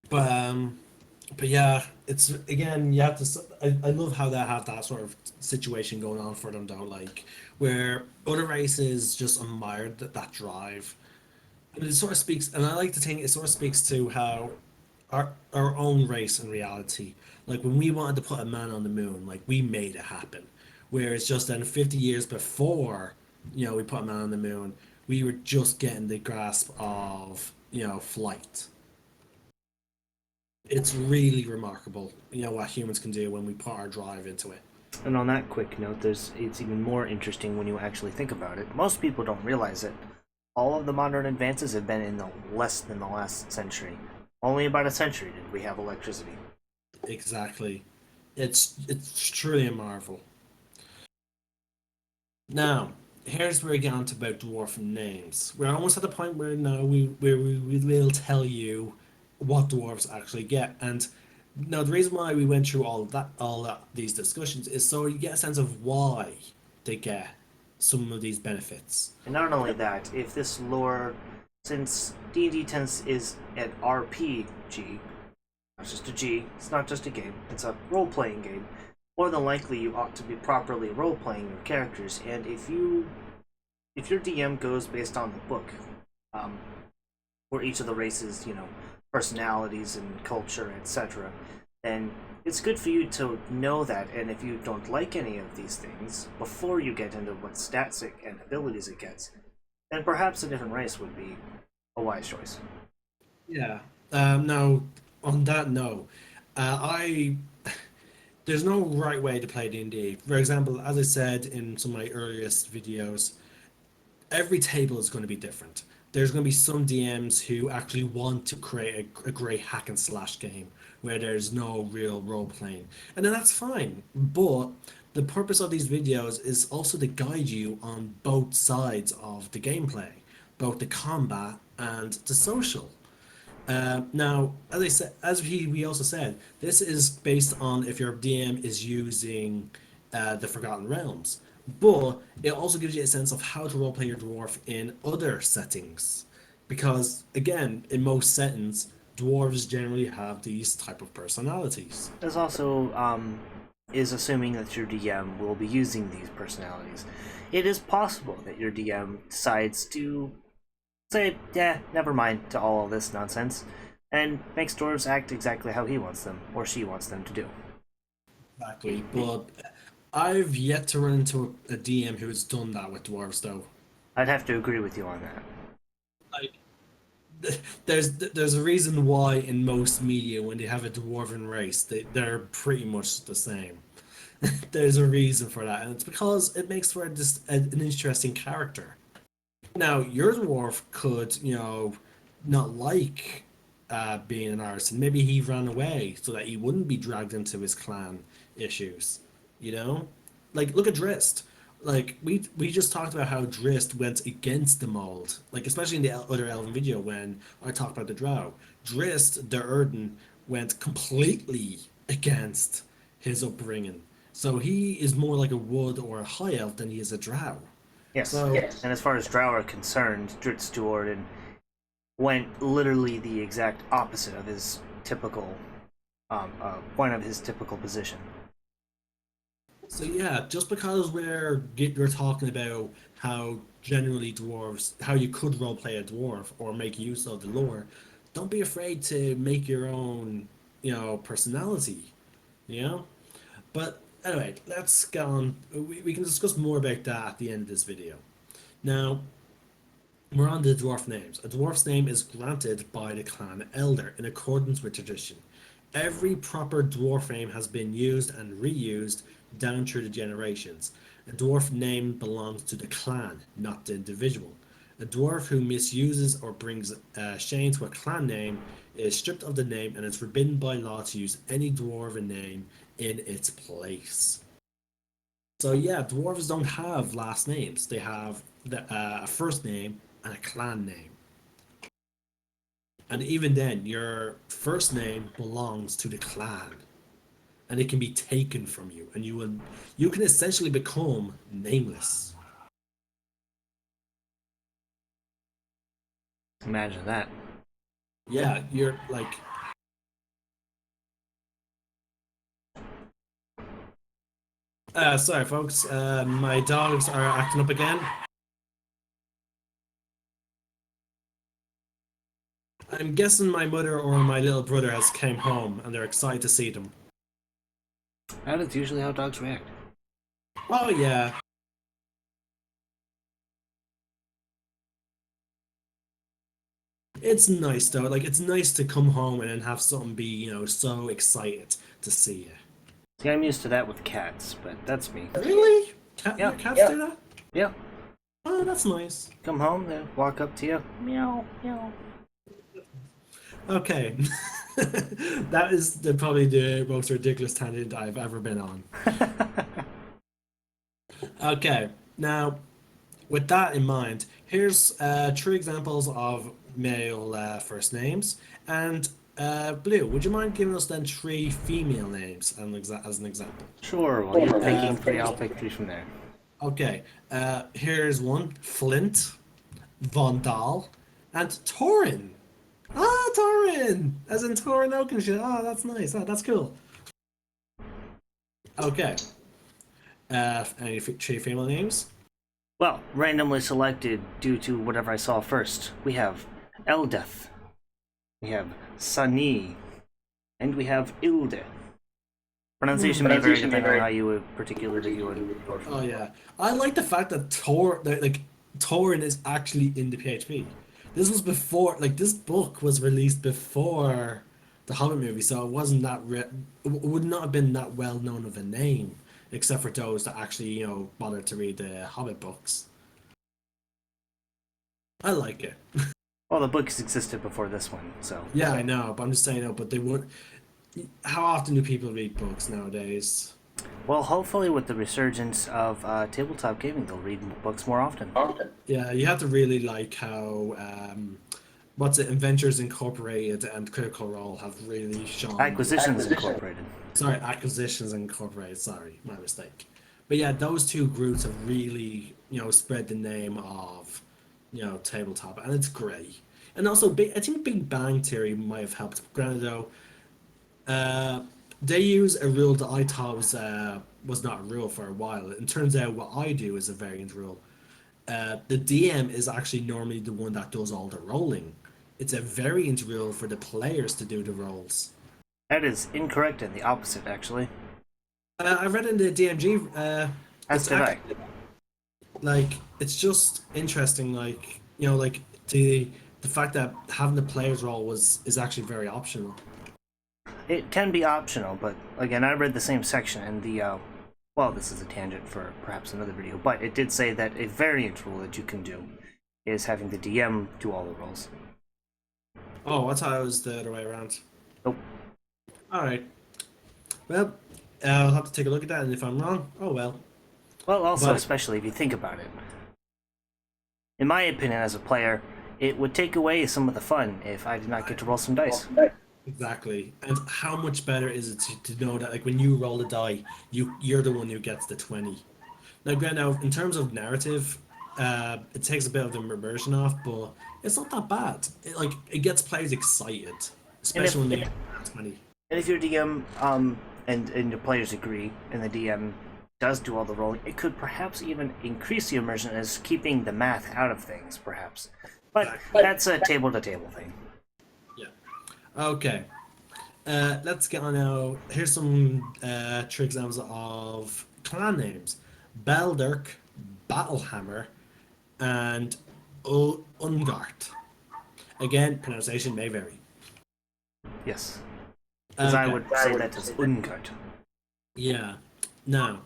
But but yeah, it's again you have to. I love how they have that sort of situation going on for them though, like where other races just admire that drive. And it sort of speaks, and I like to think it sort of speaks to how our own race in reality, like when we wanted to put a man on the moon, like we made it happen. Whereas just then 50 years before, we put a man on the moon, we were just getting the grasp of, flight. It's really remarkable, what humans can do when we put our drive into it. And on that quick note, it's even more interesting when you actually think about it. Most people don't realize it. All of the modern advances have been in the less than the last century. Only about a century did we have electricity. Exactly. It's truly a marvel. Now, here's where we get on to about dwarf names. We're almost at the point where now we will tell you what dwarves actually get. And now the reason why we went through these discussions is so you get a sense of why they get some of these benefits. And not only that, if this lore, since D&D is an RPG, not just a G, it's not just a game, it's a role-playing game, more than likely you ought to be properly role-playing your characters, and if your DM goes based on the book, for each of the races, personalities and culture, etc., then it's good for you to know that, and if you don't like any of these things, before you get into what stats and abilities it gets, then perhaps a different race would be a wise choice. Yeah. Now, on that note, I there's no right way to play D&D. For example, as I said in some of my earliest videos, every table is going to be different. There's going to be some DMs who actually want to create a great hack and slash game where there's no real role playing. And then that's fine. But the purpose of these videos is also to guide you on both sides of the gameplay, both the combat and the social. Now, as I said, as we also said, this is based on if your DM is using the Forgotten Realms, but it also gives you a sense of how to roleplay your dwarf in other settings, because again, in most settings, dwarves generally have these type of personalities. This also is assuming that your DM will be using these personalities. It is possible that your DM decides to say, yeah, never mind to all of this nonsense, and makes dwarves act exactly how he wants them or she wants them to do. Exactly. But I've yet to run into a DM who's done that with dwarves, though. I'd have to agree with you on that. Like, there's a reason why in most media when they have a dwarven race, they're pretty much the same. There's a reason for that, and it's because it makes for an interesting character. Now, your dwarf could, not like being an artist, and maybe he ran away so that he wouldn't be dragged into his clan issues. You know, like look at Drist. Like we just talked about how Drist went against the mold, like especially in the other Elven video when I talked about the Drow. Drist, the Erden, went completely against his upbringing. So he is more like a wood or a high elf than he is a drow. Yes. So Yes. And as far as Drow are concerned, Dritz Duorden went literally the exact opposite of his typical point of his typical position. So yeah, just because we're talking about how generally dwarves, how you could roleplay a dwarf or make use of the lore, don't be afraid to make your own, personality, you know? But anyway, let's get on. We can discuss more about that at the end of this video. Now, we're on the dwarf names. A dwarf's name is granted by the clan elder in accordance with tradition. Every proper dwarf name has been used and reused down through the generations. A dwarf name belongs to the clan, not the individual. A dwarf who misuses or brings shame to a clan name is stripped of the name and is forbidden by law to use any dwarven name in its place. So yeah, dwarves don't have last names. They have a first name and a clan name. And even then, your first name belongs to the clan, and it can be taken from you, and you can essentially become nameless. Imagine that. Yeah, you're like. Sorry, folks. My dogs are acting up again. I'm guessing my mother or my little brother has came home, and they're excited to see them. That is usually how dogs react. Oh yeah, it's nice though. Like it's nice to come home and then have something be, so excited to see you. See, I'm used to that with cats, but that's me. Really? Yeah. Your cats do that? Yeah. Oh, that's nice. Come home, they walk up to you. Meow, meow. Okay. That is probably the most ridiculous tangent I've ever been on. Okay, now with that in mind, here's three examples of male first names. And Blue, would you mind giving us then three female names as an example? Sure, well, you're picking three, First, I'll pick three from there. okay, here's one: Flint, Vondal, and Torin. Ah, Torin! As in Torin Oakenshield. Oh, that's nice. Oh, that's cool. Okay. Any three female names? Well, randomly selected due to whatever I saw first. We have Eldeth, we have Sani, and we have Ilde. Pronunciation may vary depending on how you would particularly view it. Oh yeah, I like the fact that Torin is actually in the PHP. This was before, like this book was released before the Hobbit movie, so it wasn't it would not have been that well known of a name, except for those that actually bothered to read the Hobbit books. I like it. Well, the books existed before this one, so. Yeah, I know, but I'm just saying, no, but they would. How often do people read books nowadays? Well, hopefully with the resurgence of tabletop gaming, they'll read books more often. Yeah, you have to really like how what's it, Adventures Incorporated and Critical Role have really shown. Acquisitions Incorporated. Sorry, Acquisitions Incorporated. Sorry, my mistake. But yeah, those two groups have really spread the name of tabletop, and it's great. And also, I think Big Bang Theory might have helped. Granted, though, they use a rule that I thought was not a rule for a while. It turns out what I do is a variant rule. The DM is actually normally the one that does all the rolling. It's a variant rule for the players to do the rolls. That is incorrect and the opposite, actually. I read in the DMG, As it's did I. actually like it's just interesting, like like the fact that having the players roll is actually very optional. It can be optional, but again, I read the same section, and well, this is a tangent for perhaps another video, but it did say that a variant rule that you can do is having the DM do all the rolls. Oh, I thought it was the other way around. Nope. All right. Well, I'll have to take a look at that, and if I'm wrong, oh well. Well, also, But especially if you think about it. In my opinion, as a player, it would take away some of the fun if I did not get to roll some dice. exactly, and how much better is it to know that like when you roll a die, you're the one who gets the 20. Now, in terms of narrative, it takes a bit of the immersion off, but it's not that bad. It gets players excited, And if especially when they get 20. and if your DM and your players agree, and the DM does do all the rolling, it could perhaps even increase the immersion as keeping the math out of things, perhaps. But Exactly. that's a table-to-table thing. Yeah. Okay. Let's get on now. Here's some true examples of clan names: Beldurk, Battlehammer, and Ungart. Again, pronunciation may vary. Yes. As I Okay. would say that as Ungart. Yeah. Now,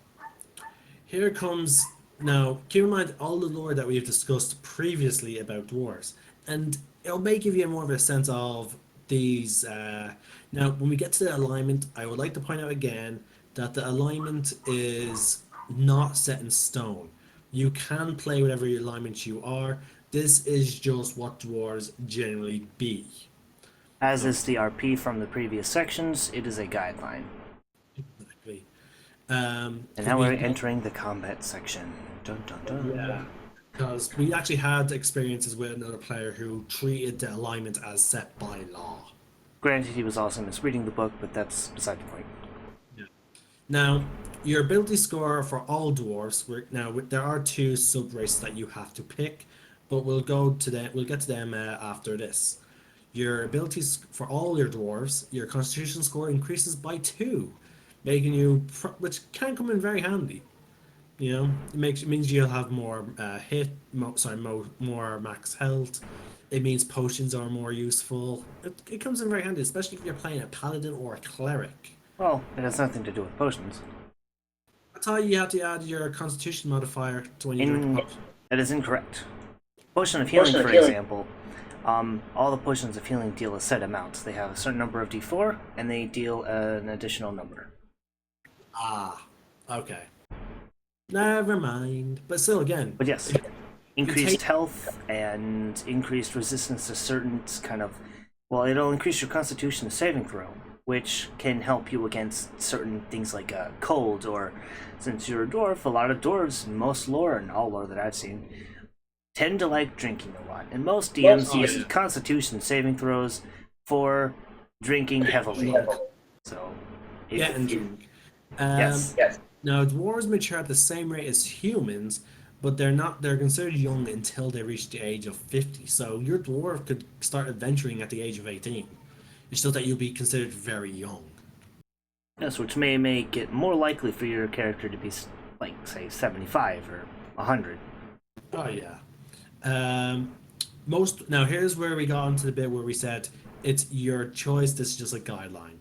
here comes. Now, keep in mind all the lore that we've discussed previously about dwarves, and it'll may give you more of a sense of these. Now, when we get to the alignment, I would like to point out again that the alignment is not set in stone. You can play whatever alignment you are. This is just what dwarves generally be. As is the RP from the previous sections, it is a guideline. Exactly. And 'Cause now we're entering the combat section. Dun dun yeah, dun. because we actually had experiences with another player who treated the alignment as set by law. Granted, he was also misreading the book, but that's beside the point. Yeah. Now, your ability score for all dwarves. There are two sub races that you have to pick, but we'll go to them. We'll get to them after this. Your abilities for all your dwarves, your Constitution score increases by 2, making which can come in very handy. It means you'll have more more max health. It means potions are more useful. It comes in very handy, especially if you're playing a paladin or a cleric. Well, it has nothing to do with potions. I thought you had to add your Constitution modifier to when you drink a potion. That is incorrect. Potion of healing, for example, all the potions of healing deal a set amount. They have a certain number of d4, and they deal an additional number. Ah, okay. Never mind. But still, again, But yes, take- increased health and increased resistance to certain well, it'll increase your Constitution saving throw, which can help you against certain things like cold, or since you're a dwarf, a lot of dwarves, most lore and all lore that I've seen, tend to like drinking a lot. And most DMs use Constitution saving throws for drinking heavily. So, yeah, and drink. yes. Now, dwarves mature at the same rate as humans, but they're considered young until they reach the age of 50. So your dwarf could start adventuring at the age of 18. It's just that you'll be considered very young. Yes, which may make it more likely for your character to be, like, say, 75 or 100. Oh yeah. Now here's where we got into the bit where we said it's your choice. This is just a guideline.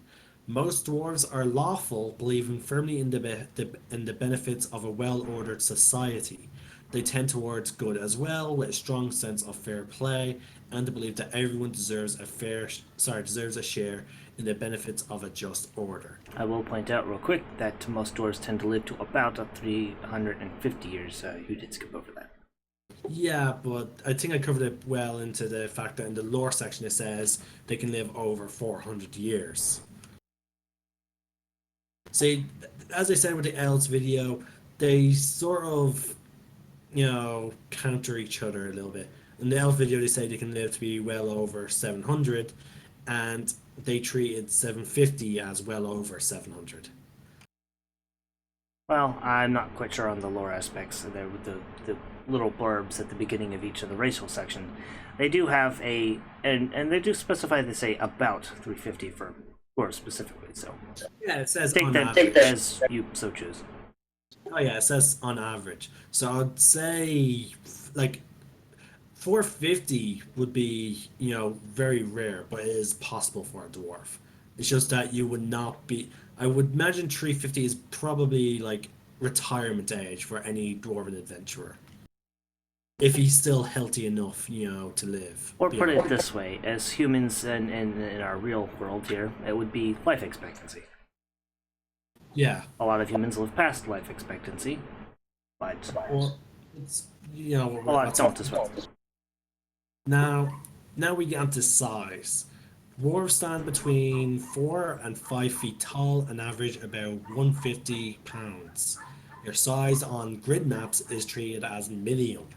Most dwarves are lawful, believing firmly in the benefits of a well-ordered society. They tend towards good as well, with a strong sense of fair play, and the belief that everyone deserves a share in the benefits of a just order. I will point out real quick that most dwarves tend to live to about 350 years. You did skip over that. Yeah, but I think I covered it well into the fact that in the lore section it says they can live over 400 years. See, as I said with the elves video, they sort of, counter each other a little bit. In the elf video, they say they can live to be well over 700, and they treated 750 as well over 700. Well, I'm not quite sure on the lore aspects. The little blurbs at the beginning of each of the racial section, they do have and they do specify, they say about 350 for dwarves specifically. So Yeah, it says take on that average. as you so choose. Oh yeah, it says on average. So I'd say like 450 would be, very rare, but it is possible for a dwarf. It's just that you would not be. I would imagine 350 is probably like retirement age for any dwarven adventurer. If he's still healthy enough, to live. Or put it beyond. this way, as humans in our real world here, it would be life expectancy. Yeah. A lot of humans live past life expectancy, but Well, it's a lot don't as well. Now, we get onto size. Dwarves stand between 4 and 5 feet tall and average about 150 pounds. Your size on grid maps is treated as medium.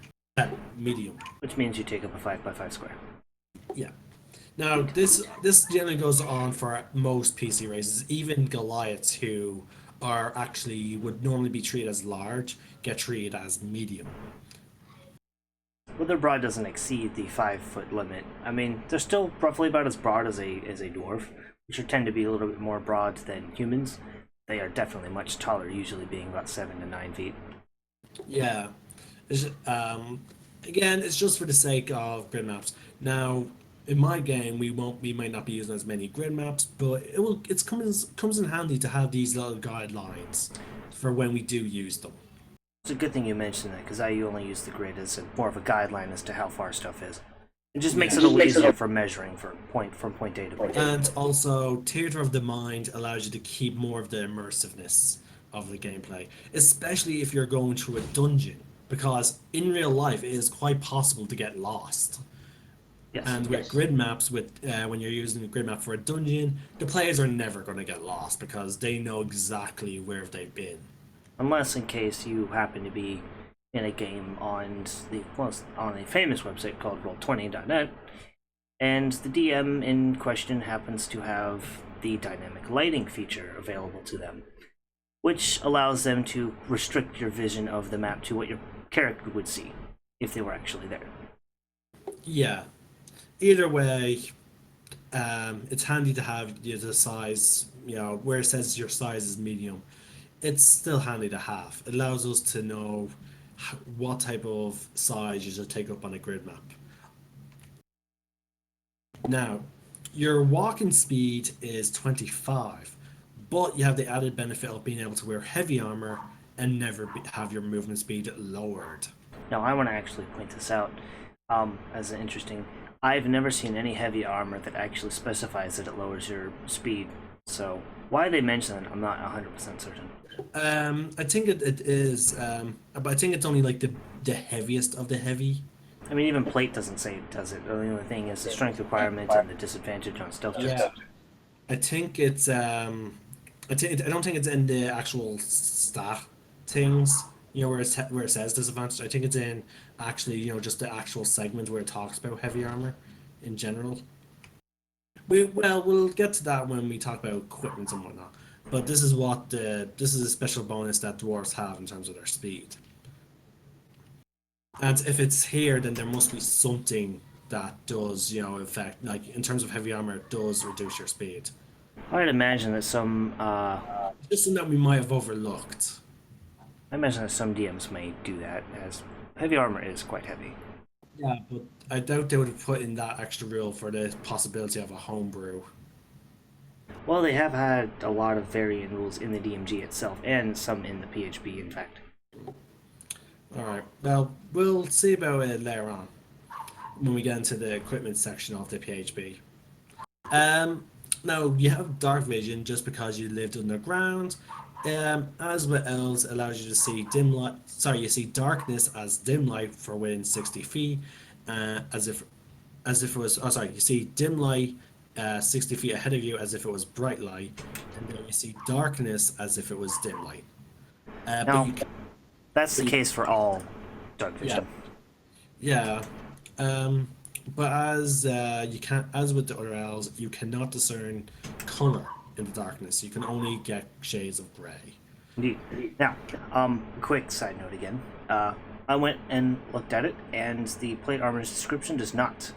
Medium. Which means you take up a 5x5 square. Yeah. Now, this generally goes on for most PC races. Even Goliaths, who are actually would normally be treated as large, get treated as medium. Well, their broad doesn't exceed the 5 foot limit. I mean, they're still roughly about as broad as a dwarf, which tend to be a little bit more broad than humans. They are definitely much taller, usually being about 7 to 9 feet. Yeah. Again, it's just for the sake of grid maps. Now, in my game, we might not be using as many grid maps, but it comes in handy to have these little guidelines for when we do use them. It's a good thing you mentioned that, because I only use the grid as more of a guideline as to how far stuff is. It just makes it a little easier for measuring from point A to point B. And also, Theater of the Mind allows you to keep more of the immersiveness of the gameplay, especially if you're going through a dungeon, because in real life it is quite possible to get lost. Yes. And with grid maps, when you're using a grid map for a dungeon, the players are never going to get lost because they know exactly where they've been. Unless in case you happen to be in a game on a famous website called Roll20.net, and the DM in question happens to have the dynamic lighting feature available to them, which allows them to restrict your vision of the map to what your character would see if they were actually there. Yeah. Either way, it's handy to have the size, where it says your size is medium. It's still handy to have. It allows us to know what type of size you should take up on a grid map. Now, your walking speed is 25, but you have the added benefit of being able to wear heavy armor and never have your movement speed lowered. Now, I want to actually point this out as an interesting. I've never seen any heavy armor that actually specifies that it lowers your speed. So why they mention it, I'm not 100% certain. I think it is, but I think it's only like the heaviest of the heavy. I mean, even plate doesn't say it, does it? The only thing is the strength requirement and the disadvantage on stealth checks. Yeah. I think it's I don't think it's in the actual stat things, where it says disadvantage. I think it's in actually, just the actual segment where it talks about heavy armor in general. We'll get to that when we talk about equipment and whatnot. But this is a special bonus that dwarves have in terms of their speed. And if it's here, then there must be something that does, affect, like in terms of heavy armor, it does reduce your speed. I'd imagine that Just something that we might have overlooked. I imagine that some DMs may do that, as heavy armor is quite heavy. Yeah, but I doubt they would have put in that extra rule for the possibility of a homebrew. Well, they have had a lot of varying rules in the DMG itself, and some in the PHB, in fact. Alright, well, we'll see about it later on, when we get into the equipment section of the PHB. Now, you have dark vision just because you lived underground, as well as allows you to see dim light. Sorry, you see darkness as dim light for within 60 feet, as if it was. Oh, sorry, you see dim light 60 feet ahead of you as if it was bright light, and then you see darkness as if it was dim light. Now, that's the case for all dark vision. Yeah. But as with the other elves, you cannot discern color in the darkness. You can only get shades of gray. Indeed. Now, quick side note again. I went and looked at it, and the plate armor's description does not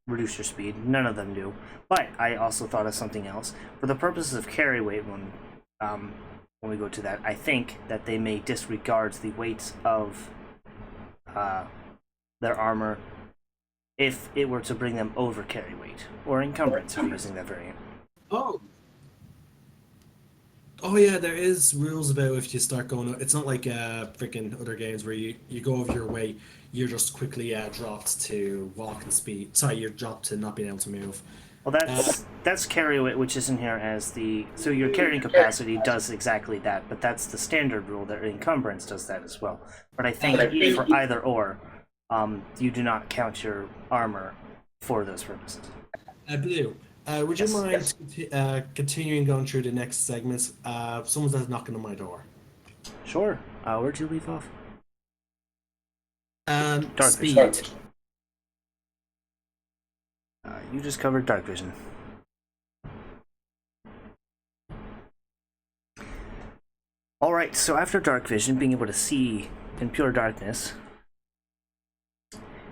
reduce your speed. None of them do. But I also thought of something else. For the purposes of carry weight, when we go to that, I think that they may disregard the weight of their armor if it were to bring them over carry weight, or encumbrance if you're using that variant. Oh. Oh yeah, there is rules about if you start going. It's not like freaking other games where you go over your weight, you're just quickly dropped to walking speed. Sorry, you're dropped to not being able to move. Well, that's carry weight, which is in here as the so your carrying capacity does exactly that, but that's the standard rule. That encumbrance does that as well. But I think for either or, you do not count your armor for those purposes. Blue. Would you Yes. mind continuing going through the next segments? Someone's knocking on my door. Sure. Where'd you leave off? Dark Speed. vision. You just covered dark vision. Alright, so after dark vision, being able to see in pure darkness,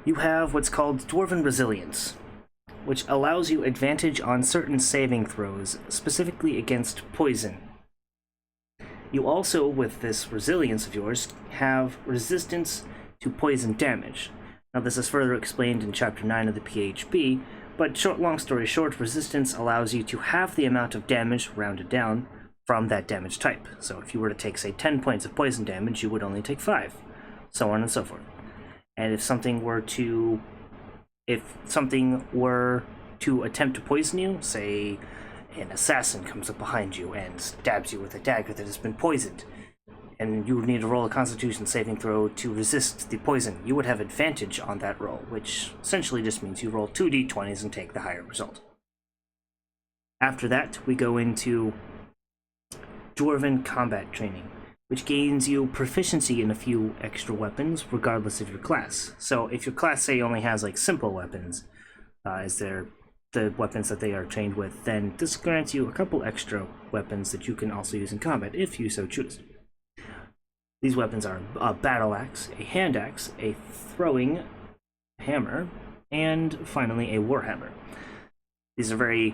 you have what's called Dwarven Resilience, which allows you advantage on certain saving throws, specifically against poison. You also, with this resilience of yours, have resistance to poison damage. Now, this is further explained in Chapter 9 of the PHB, but long story short, resistance allows you to have the amount of damage rounded down from that damage type. So if you were to take, say, 10 points of poison damage, you would only take 5, so on and so forth. And if something were to attempt to poison you, say an assassin comes up behind you and stabs you with a dagger that has been poisoned, and you would need to roll a Constitution saving throw to resist the poison, you would have advantage on that roll, which essentially just means you roll 2d20s and take the higher result. After that, we go into Dwarven Combat Training, which gains you proficiency in a few extra weapons, regardless of your class. So if your class, say, only has, like, simple weapons, as the weapons that they are trained with, then this grants you a couple extra weapons that you can also use in combat, if you so choose. These weapons are a battle axe, a hand axe, a throwing hammer, and finally a warhammer. These are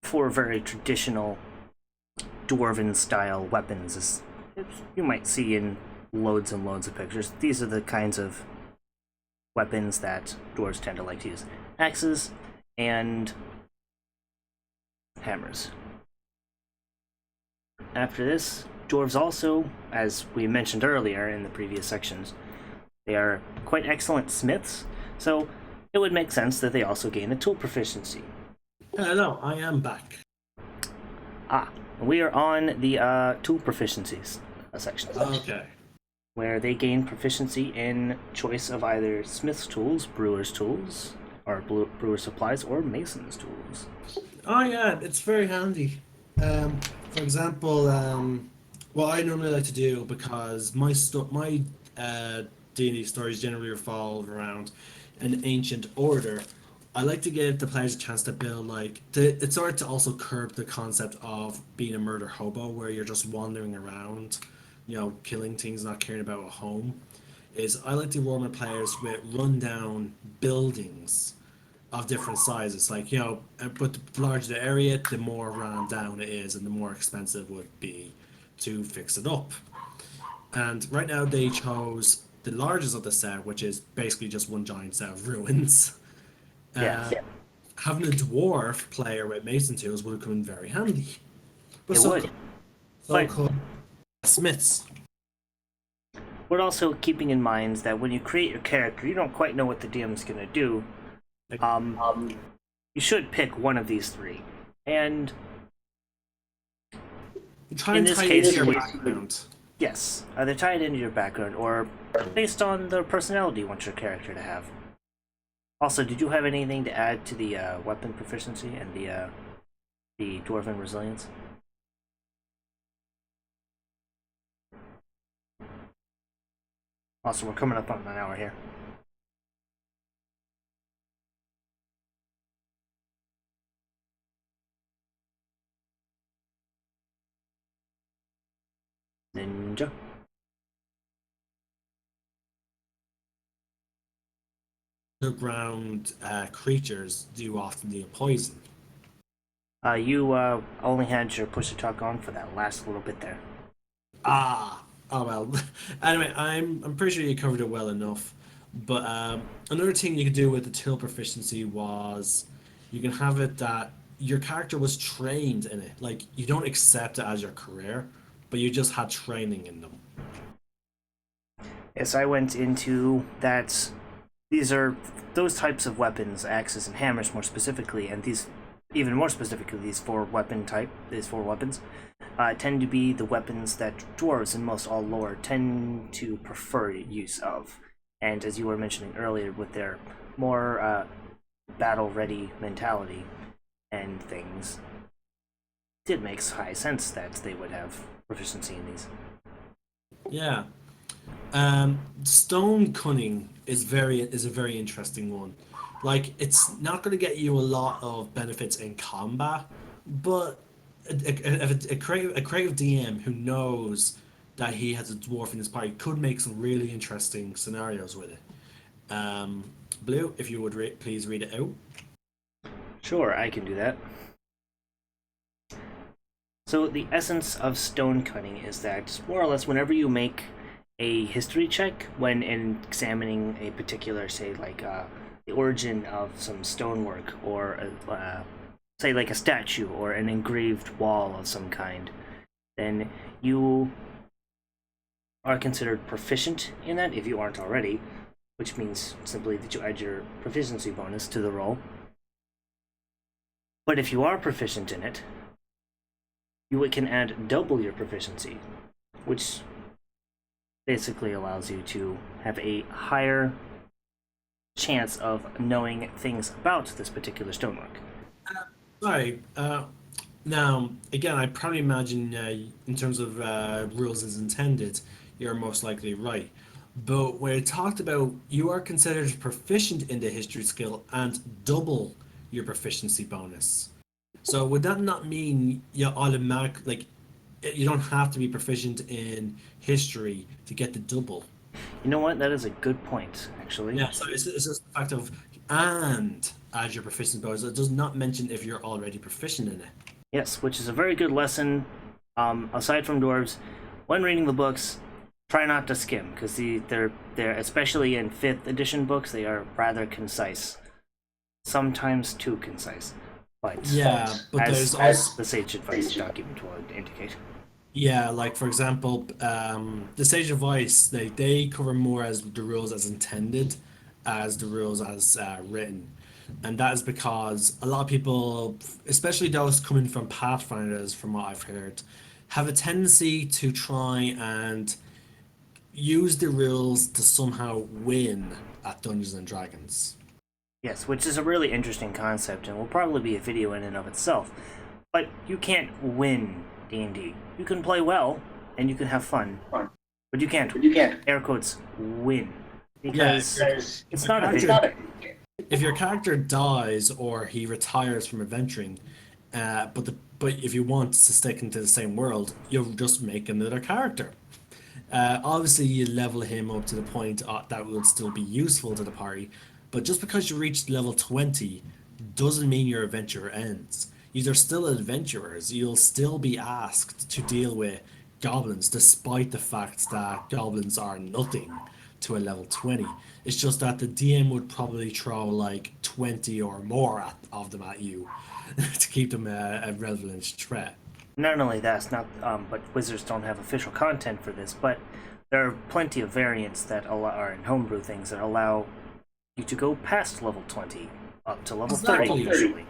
four very traditional dwarven-style weapons, as you might see in loads and loads of pictures. These are the kinds of weapons that dwarves tend to like to use. Axes and hammers. After this, dwarves also, as we mentioned earlier in the previous sections, they are quite excellent smiths, so it would make sense that they also gain a tool proficiency. Hello, I am back. We are on the tool proficiencies section. Okay. Where they gain proficiency in choice of either smith's tools, brewer's tools, or brewer supplies, or mason's tools. Oh yeah, it's very handy. For example, what I normally like to do, because my D&D stories generally revolve around an ancient order, I like to give the players a chance to build it's sort of to also curb the concept of being a murder hobo, where you're just wandering around, killing things, not caring about a home. I like to reward my players with rundown buildings of different sizes. But the larger the area, the more run down it is, and the more expensive it would be to fix it up. And right now they chose the largest of the set, which is basically just one giant set of ruins. Yeah. Having a dwarf player with mason tools would have come in very handy. But It would. so-called smiths. But also keeping in mind that when you create your character, you don't quite know what the DM's going to do. You should pick one of these three. And Try in and this tie case, it into your you- background. yes, either tie it into your background or based on the personality you want your character to have. Also, did you have anything to add to the weapon proficiency and the dwarven resilience? Also, we're coming up on an hour here. Ninja. underground creatures do often deal poison. You only had your push to talk on for that last little bit there. Ah, oh well. Anyway, I'm pretty sure you covered it well enough. But another thing you could do with the till proficiency was you can have it that your character was trained in it. Like you don't accept it as your career, but you just had training in them. Yes, I went into that. These are those types of weapons, axes and hammers more specifically, and these, even more specifically, these four weapons, tend to be the weapons that dwarves in most all lore tend to prefer use of. And as you were mentioning earlier, with their more battle-ready mentality and things, it makes high sense that they would have proficiency in these. Yeah. Stone cunning is a very interesting one. Like it's not going to get you a lot of benefits in combat, but a creative DM who knows that he has a dwarf in his party could make some really interesting scenarios with it. Um, Blue, if you would please read it out. Sure, I can do that. So the essence of stone cutting is that more or less whenever you make a history check when examining a particular, say, like the origin of some stonework, or say like a statue or an engraved wall of some kind, then you are considered proficient in that if you aren't already, which means simply that you add your proficiency bonus to the roll. But if you are proficient in it, you can add double your proficiency, which basically allows you to have a higher chance of knowing things about this particular stonework. Sorry. Now, again, I probably imagine in terms of rules as intended, you're most likely right. But when it talked about you are considered proficient in the history skill and double your proficiency bonus. So would that not mean you automatic like you don't have to be proficient in history to get the double? You know what? That is a good point, actually. Yeah, so it's just the fact of and add your proficiency bonus. It does not mention if you're already proficient in it. Yes, which is a very good lesson. Aside from dwarves, when reading the books, try not to skim because they're especially in fifth edition books they are rather concise, sometimes too concise. But Yeah, but as there's also the sage advice document would indicate. yeah, like for example, the Sage of Ice, they cover more as the rules as intended as the rules as written. And that is because a lot of people, especially those coming from Pathfinders, from what I've heard, have a tendency to try and use the rules to somehow win at Dungeons and Dragons. Yes, which is a really interesting concept and will probably be a video in and of itself. But you can't win D&D. You can play well and you can have fun, but you can't, air quotes, win. Yeah, Because it's if not a your video. character, if your character dies or he retires from adventuring, but if you want to stick into the same world, you'll just make another character. Obviously, you level him up to the point that will still be useful to the party, but just because you reached level 20 doesn't mean your adventure ends. You're still adventurers. You'll still be asked to deal with goblins, despite the fact that goblins are nothing to a level 20. It's just that the DM would probably throw like 20 or more of them at you to keep them a relevant threat. Not only that's not, but wizards don't have official content for this, but there are plenty of variants that are in homebrew things that allow you to go past level 20 up to level 30 Exactly. usually.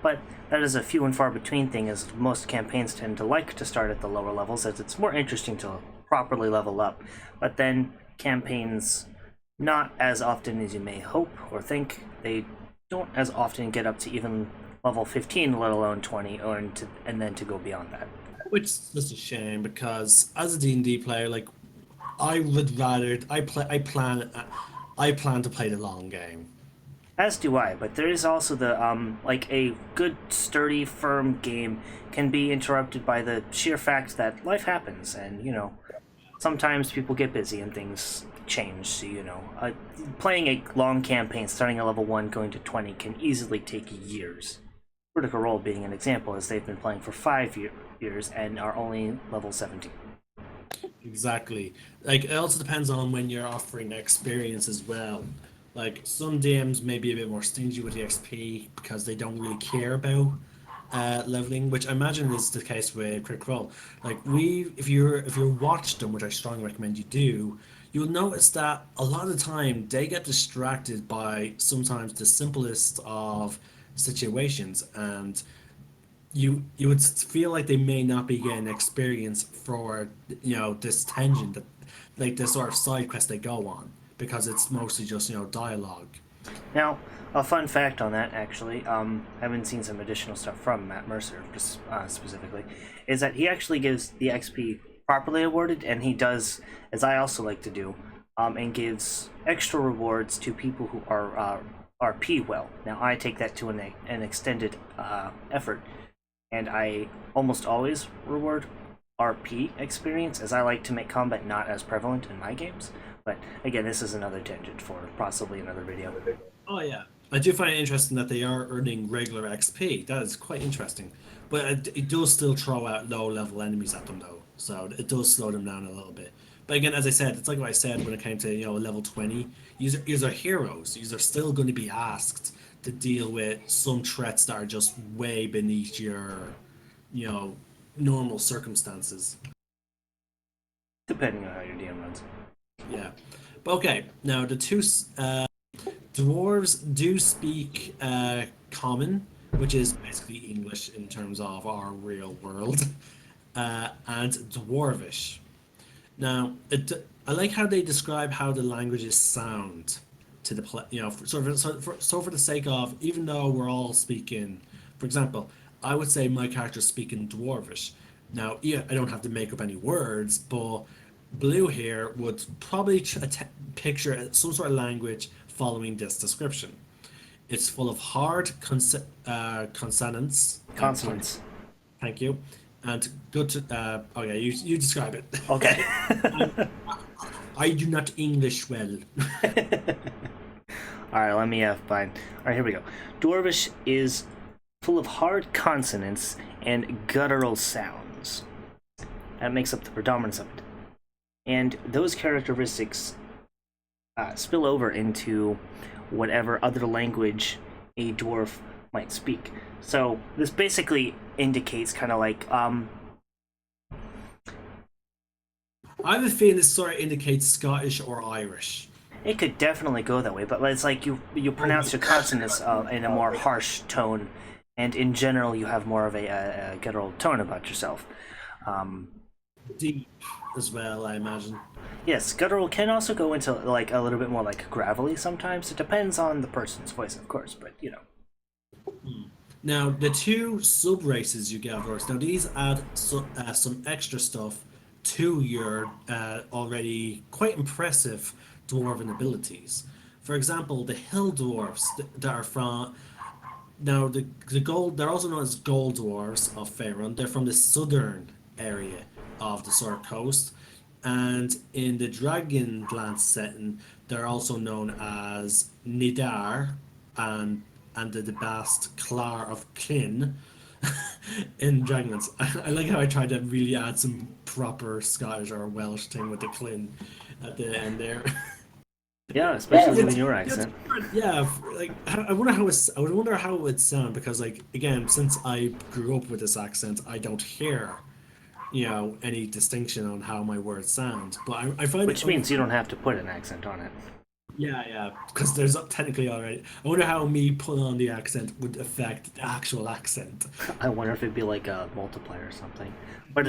But that is a few and far between thing, as most campaigns tend to like to start at the lower levels, as it's more interesting to properly level up. But then campaigns, not as often as you may hope or think, they don't as often get up to even level 15, let alone 20, and then to go beyond that. Which is just a shame because as a D&D player, like I would rather I plan to play the long game. As do I, but there is also the like a good, sturdy, firm game can be interrupted by the sheer fact that life happens, and sometimes people get busy and things change. So playing a long campaign, starting at level 1, going to 20, can easily take years. Critical Role being an example, as they've been playing for 5 years and are only level 17. Exactly. Like, it also depends on when you're offering experience as well. Like, some DMs may be a bit more stingy with the XP because they don't really care about leveling, which I imagine is the case with Quick Roll. Like, if you watch them, which I strongly recommend you do, you'll notice that a lot of the time they get distracted by sometimes the simplest of situations, and you would feel like they may not be getting experience for this tangent that like this sort of side quest they go on because it's mostly just dialogue. Now, a fun fact on that, actually, having seen some additional stuff from Matt Mercer, specifically, is that he actually gives the XP properly awarded, and he does, as I also like to do, and gives extra rewards to people who are RP well. Now, I take that to an extended effort, and I almost always reward RP experience, as I like to make combat not as prevalent in my games. But again, this is another tangent for possibly another video. Oh yeah, I do find it interesting that they are earning regular XP. That is quite interesting, but it does still throw out low level enemies at them though, so it does slow them down a little bit. But again, as I said, it's like what I said when it came to level 20. These are heroes. These are still going to be asked to deal with some threats that are just way beneath your you know normal circumstances. Depending on how your DM runs. Yeah, but okay. Now the two dwarves do speak common, which is basically English in terms of our real world, and dwarvish. Now, I like how they describe how the languages sound to the play. For the sake of, even though we're all speaking, for example, I would say my character's speaking dwarvish. Now, yeah, I don't have to make up any words, but Blue here would probably picture some sort of language following this description. It's full of hard consonants. Consonants. Thank you. And good to. Okay, you describe it. Okay. I do not English well. Alright, let me fine. Alright, here we go. Dwarvish is full of hard consonants and guttural sounds. That makes up the predominance of it. And those characteristics spill over into whatever other language a dwarf might speak. So this basically indicates kind of like I have a feeling this sort of indicates Scottish or Irish. it could definitely go that way, but it's like you pronounce your consonants in a more harsh tone, and in general you have more of a guttural tone about yourself. Deep as well, I imagine. Yes, guttural can also go into like a little bit more like gravelly sometimes. It depends on the person's voice, of course, but Now, the two sub races you get, of course, now these add some extra stuff to your already quite impressive dwarven abilities. For example, the hill dwarfs that are from. Now, the gold, they're also known as gold dwarves of Faerun. They're from the southern area of the Sword Coast. And in the Dragonlance setting, they're also known as Nidar and the Bast Klar of Klin in Dragonlance. I like how I tried to really add some proper Scottish or Welsh thing with the Klin at the end there. yeah, especially in your accent. Yeah, like I would wonder how it would sound because, like, again, since I grew up with this accent, I don't hear any distinction on how my words sound. But I find Which means you don't have to put an accent on it. Yeah, because there's technically already. I wonder how me putting on the accent would affect the actual accent. I wonder if it'd be like a multiplier or something. But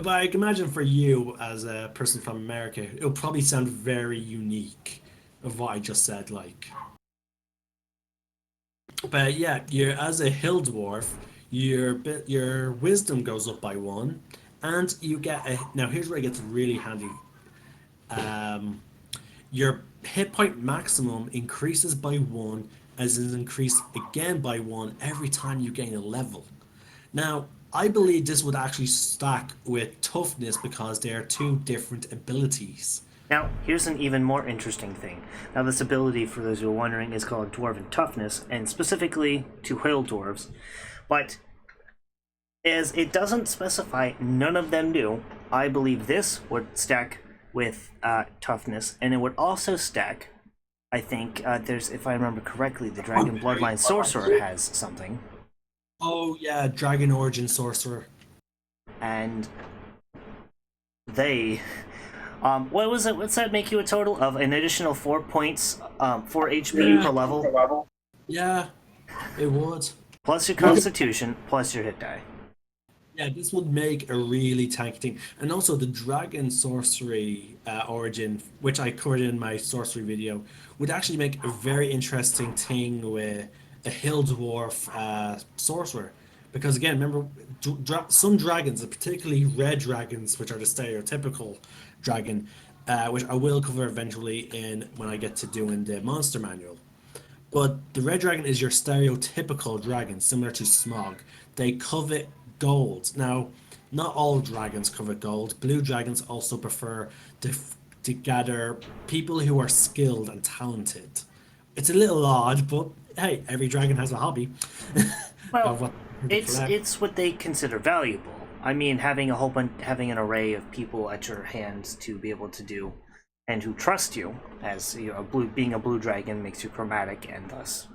But I can imagine for you as a person from America, it would probably sound very unique of what I just said. Like, but yeah, you're as a hill dwarf, your wisdom goes up by one, and you get a. Now here's where it gets really handy. Um, Your hit point maximum increases by one, as is increased again by one every time you gain a level. Now, I believe this would actually stack with toughness because they are two different abilities. Now, here's an even more interesting thing. Now, this ability, for those who are wondering, is called Dwarven Toughness, and specifically to Hill Dwarves. But as it doesn't specify, none of them do, I believe this would stack with Toughness, and it would also stack, I think, there's, if I remember correctly, the Dragon Bloodline Sorcerer has something. Oh yeah, Dragon Origin Sorcerer. And they what was it? What's that make you a total of an additional 4 points, 4 HP per level? Yeah, it would. Plus your Constitution, plus your hit die. Yeah, this would make a really tanky thing. And also the Dragon Sorcery Origin, which I covered in my sorcery video, would actually make a very interesting thing with a Hill Dwarf Sorcerer. Because again, remember, some dragons, particularly red dragons, which are the stereotypical dragon, which I will cover eventually in when I get to doing the monster manual. But the red dragon is your stereotypical dragon, similar to Smog. They covet gold. Now, not all dragons covet gold. Blue dragons also prefer to gather people who are skilled and talented. It's a little odd, but hey, every dragon has a hobby. Well, it's what they consider valuable. I mean, having having an array of people at your hands to be able to do, and who trust you, as you know, being a blue dragon makes you chromatic and thus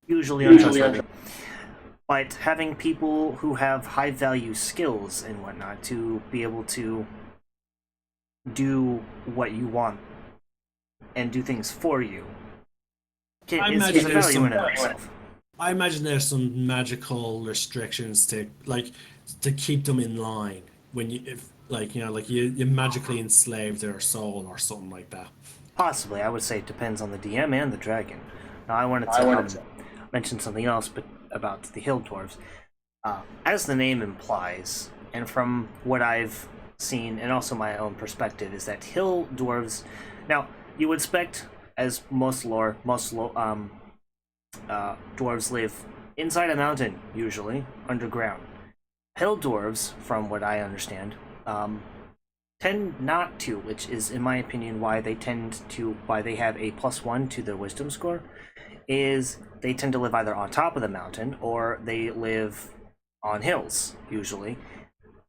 usually untrustworthy. But having people who have high value skills and whatnot to be able to do what you want and do things for you is a value in itself. I imagine there's some magical restrictions to keep them in line when you magically enslave their soul or something like that. Possibly, I would say it depends on the DM and the dragon. Now, I wanted to mention something else, but about the Hill Dwarves. As the name implies, and from what I've seen, and also my own perspective, is that Hill Dwarves. Now, you would expect, as most dwarves live inside a mountain, usually underground. Hill dwarves, from what I understand, tend not to, which is, in my opinion, why they have a +1 to their wisdom score, is they tend to live either on top of the mountain or they live on hills, usually,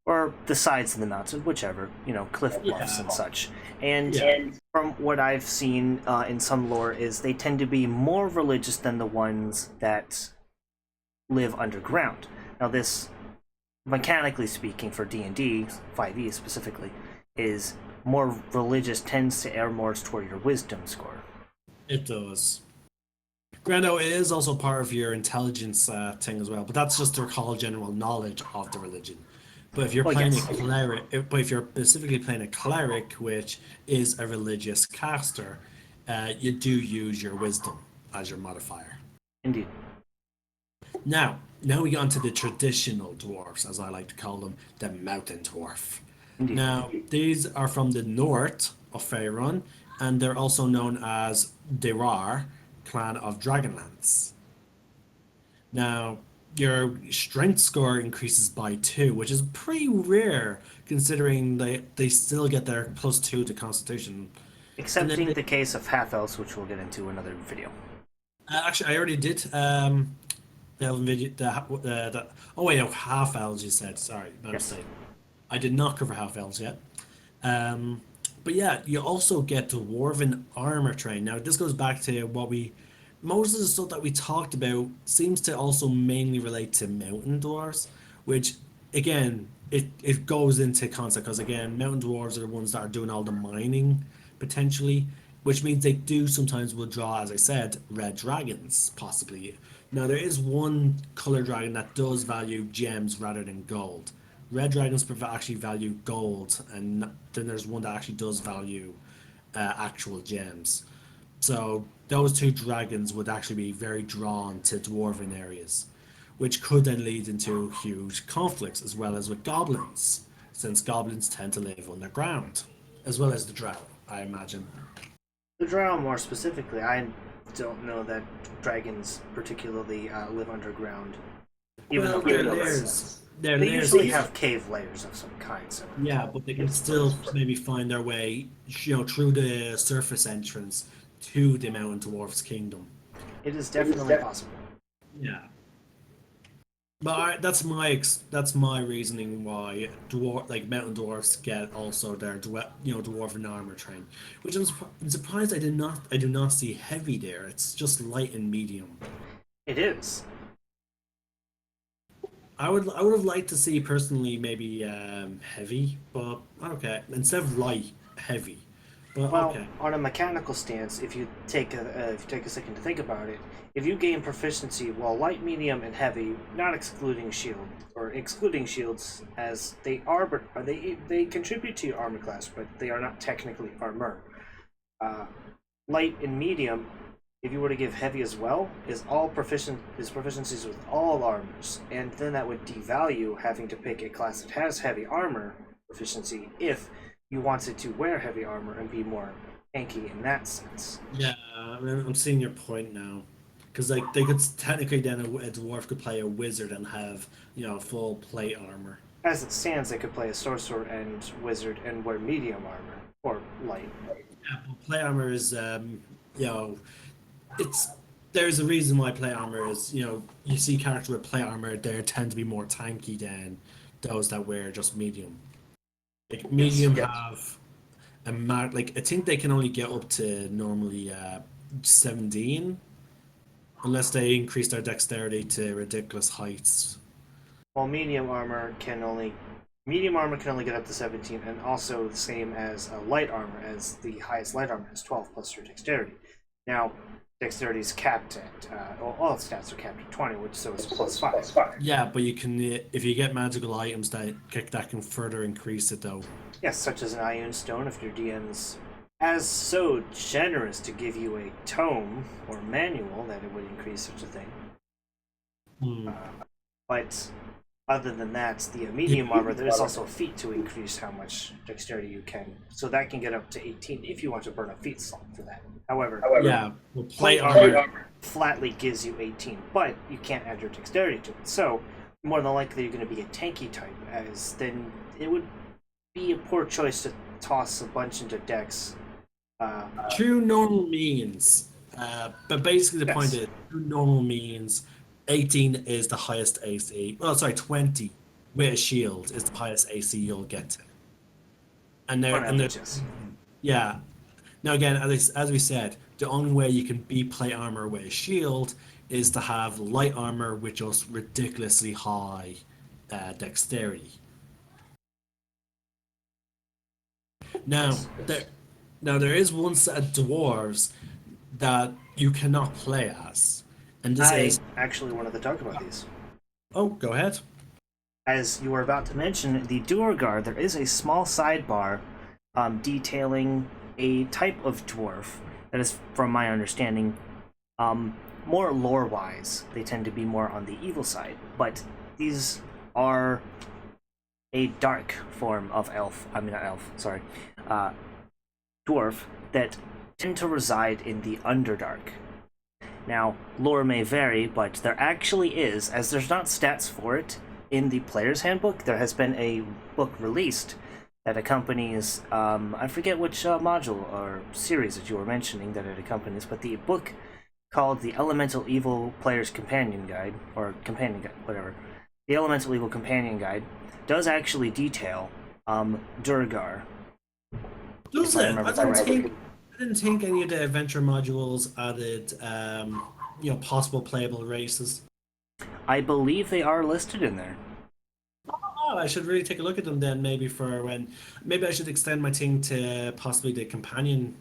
or the sides of the mountain, whichever, cliff bluffs and such. And from what I've seen in some lore is they tend to be more religious than the ones that live underground. Now this, mechanically speaking, for D&D 5e specifically, is more religious tends to err more toward your wisdom score. It does. Grando is also part of your intelligence thing as well, but that's just to recall general knowledge of the religion. But if you're playing a cleric, but if you're specifically playing a cleric, which is a religious caster, you do use your wisdom as your modifier. Indeed. Now we get on to the traditional dwarfs, as I like to call them, the mountain dwarf. Indeed. Now, these are from the north of Faerun, and they're also known as Derar, clan of Dragonlance. Now, your strength score increases by 2, which is pretty rare considering they still get their +2 to Constitution. Excepting the case of half-elves, which we'll get into in another video. Actually, I already did half-elves you said. Sorry, my mistake. I did not cover half-elves yet. But yeah, you also get Dwarven armor train. Now, this goes back to most of the stuff that we talked about seems to also mainly relate to mountain dwarves, which, again, it goes into concept because, again, mountain dwarves are the ones that are doing all the mining, potentially, which means they do sometimes will draw, as I said, red dragons, possibly. Now, there is one color dragon that does value gems rather than gold. Red dragons actually value gold, and then there's one that actually does value actual gems. So those two dragons would actually be very drawn to dwarven areas, which could then lead into huge conflicts, as well as with goblins, since goblins tend to live underground, as well as the drow, I imagine. The drow, more specifically, I don't know that dragons particularly live underground. even though Well, they're layers. layers. They're They layers. usually have cave layers of some kind, so Yeah, but they can still maybe find their way, through the surface entrance to the Mountain Dwarf's kingdom. it is definitely possible. Yeah, but that's my reasoning why mountain dwarfs get also their dwarven armor train, which I'm surprised I do not see heavy there. It's just light and medium. It is. I would have liked to see personally maybe heavy, but okay, instead of light, heavy, but Well, okay. on a mechanical stance, if you take a second to think about it, if you gain proficiency while light, medium, and heavy, not excluding shield or excluding shields, as they are, but they contribute to your armor class, but they are not technically armor. Uh, Light and medium, if you were to give heavy as well, is proficiencies with all armors, and then that would devalue having to pick a class that has heavy armor proficiency if you wanted to wear heavy armor and be more tanky in that sense. Yeah, I'm seeing your point now. Because like they could technically then a dwarf could play a wizard and have full plate armor. As it stands, they could play a sorcerer and wizard and wear medium armor or light. Yeah, but plate armor is it's there's a reason why plate armor is you see characters with plate armor they tend to be more tanky than those that wear just medium. Like medium Yes. have like I think they can only get up to normally 17 unless they increase their dexterity to ridiculous heights. While medium armor can only get up to 17, and also the same as light armor, as the highest light armor is 12 plus your dexterity. Now, dexterity is capped at all stats are capped at 20, which so is plus 5. Yeah, but you can if you get magical items that can further increase it though. Yes, such as an Ion Stone if your DM's as so generous to give you a tome or manual that it would increase such a thing. Hmm. But other than that, the medium armor, there is also a feat to increase how much dexterity you can. So that can get up to 18 if you want to burn a feat slot for that. However, Yeah, well, plate plate armor. armor flatly gives you 18, but you can't add your dexterity to it. So more than likely you're going to be a tanky type, as then it would be a poor choice to toss a bunch into dex. True normal means, but basically the Yes. point is, true normal means 18 is the highest AC. Well, sorry, 20 with a shield is the highest AC you'll get to. And there, On and there, average, yes. yeah. Now again, as we said, the only way you can beat plate armor with a shield is to have light armor with just ridiculously high dexterity. Now, there, there is one set of dwarves that you cannot play as, and this I is. actually wanted to talk about these. Oh, go ahead. As you were about to mention, the Duergar, there is a small sidebar detailing a type of dwarf that is, from my understanding, more lore-wise. They tend to be more on the evil side, but these are a dark form of dwarf that tend to reside in the Underdark. Now, lore may vary, but there actually is, as there's not stats for it in the player's handbook, there has been a book released that accompanies, I forget which module or series that you were mentioning that it accompanies, but the book called the Elemental Evil Player's Companion Guide, or Companion Guide, whatever. The Elemental Evil Companion Guide does actually detail Durgar. Does If I it? remember correctly. I didn't think any of the adventure modules added, possible playable races. I believe they are listed in there. Oh, I should really take a look at them then. Maybe for when, maybe I should extend my thing to possibly the companion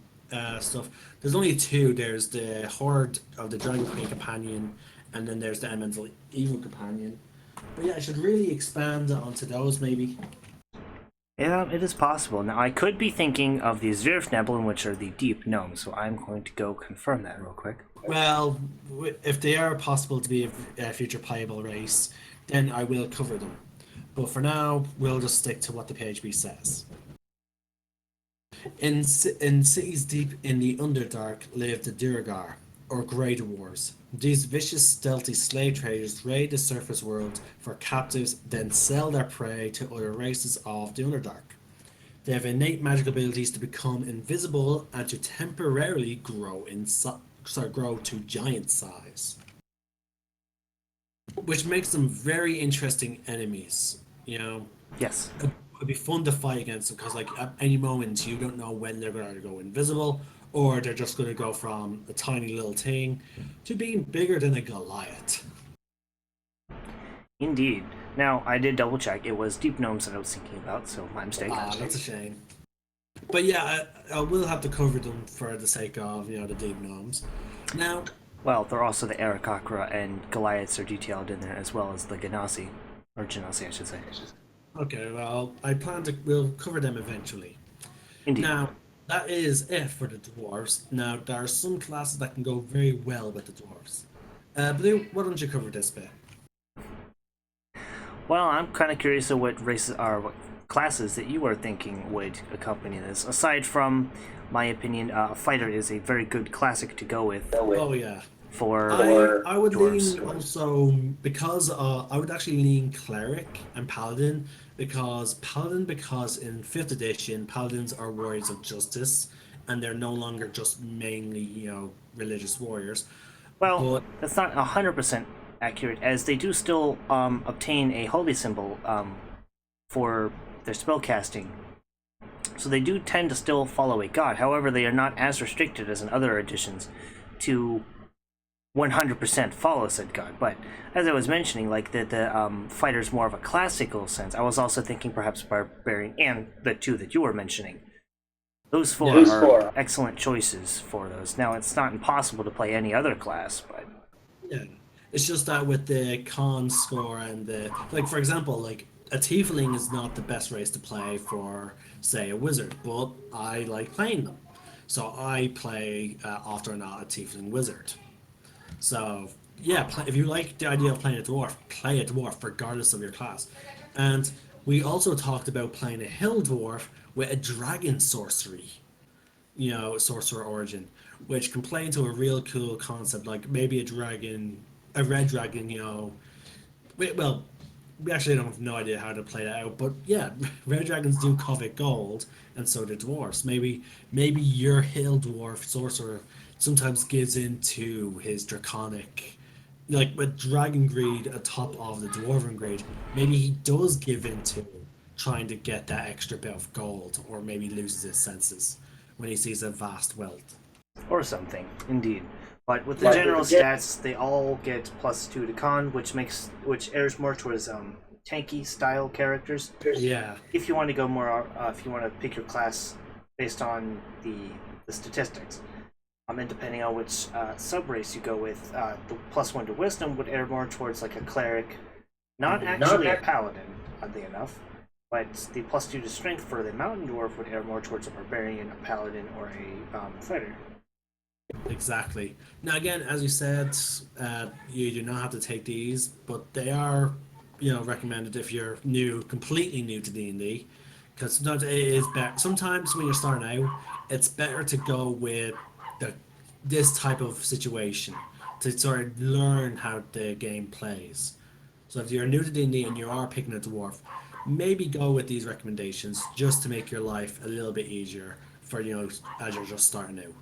stuff. There's only two. There's the Horde of the Dragon Queen companion, and then there's the Elemental Evil companion. But yeah, I should really expand onto those maybe. Yeah, it is possible. Now, I could be thinking of the Zwerfnebeln, which are the deep gnomes, so I'm going to go confirm that real quick. Well, if they are possible to be a future playable race, then I will cover them. But for now, we'll just stick to what the PHB says. In cities deep in the Underdark live the Duergar. or Grey Dwarves. These vicious, stealthy slave traders raid the surface world for captives, then sell their prey to other races of the Underdark. They have innate magical abilities to become invisible and to temporarily grow to giant size, which makes them very interesting enemies. You know, Yes. it'd be fun to fight against them because, like, at any moment you don't know when they're going to go invisible or they're just going to go from a tiny little thing to being bigger than a Goliath. Indeed. Now, I did double check. It was deep gnomes that I was thinking about, so my mistake. Ah, that's a shame. But yeah, I will have to cover them for the sake of, the deep gnomes. Now, Well, they're also the Aarakocra and Goliaths are detailed in there, as well as the Genasi. Or Genasi, I should say. okay, well, we'll cover them eventually. Indeed. Now, that is it for the dwarves. Now, there are some classes that can go very well with the dwarves. Blue, why don't you cover this bit? Well, I'm kind of curious of what races are, what classes that you are thinking would accompany this. Aside from, my opinion, fighter is a very good classic to go with Oh, yeah. for I would dwarves. lean also because I would actually lean cleric and paladin because in fifth edition paladins are warriors of justice and they're no longer just mainly religious warriors. Well, But that's not 100% accurate, as they do still obtain a holy symbol for their spellcasting. So they do tend to still follow a god. However, they are not as restricted as in other editions to 100% follow said god. But as I was mentioning, like the fighter's more of a classical sense. I was also thinking perhaps barbarian and the two that you were mentioning. Those four are excellent choices for those. Now, it's not impossible to play any other class, but yeah, it's just that with the con score and like for example, like a tiefling is not the best race to play for say a wizard, but I like playing them, so I play often not a tiefling wizard. So yeah, if you like the idea of playing a dwarf, play a dwarf regardless of your class. And we also talked about playing a hill dwarf with a dragon sorcery, sorcerer origin, which can play into a real cool concept, like maybe a red dragon, well, we actually don't have no idea how to play that out, but yeah, red dragons do covet gold, and so do dwarves. Maybe your hill dwarf sorcerer sometimes gives into his draconic, like with dragon greed atop of the dwarven greed. Maybe he does give into trying to get that extra bit of gold, or maybe loses his senses when he sees a vast wealth. or something, indeed. But with the general stats, they all get +2 to con, which airs more towards tanky style characters. Yeah, If you want to go more, if you want to pick your class based on the statistics, and depending on which sub race you go with, the +1 to wisdom would air more towards like a cleric, not actually a paladin, oddly enough. But the +2 to strength for the mountain dwarf would air more towards a barbarian, a paladin, or a fighter. exactly. Now, again, as you said, you do not have to take these, but they are, recommended if you're completely new to D&D, because sometimes it is better. Sometimes when you're starting out, it's better to go with this type of situation to sort of learn how the game plays. So if you're new to D&D and you are picking a dwarf, maybe go with these recommendations just to make your life a little bit easier for as you're just starting out.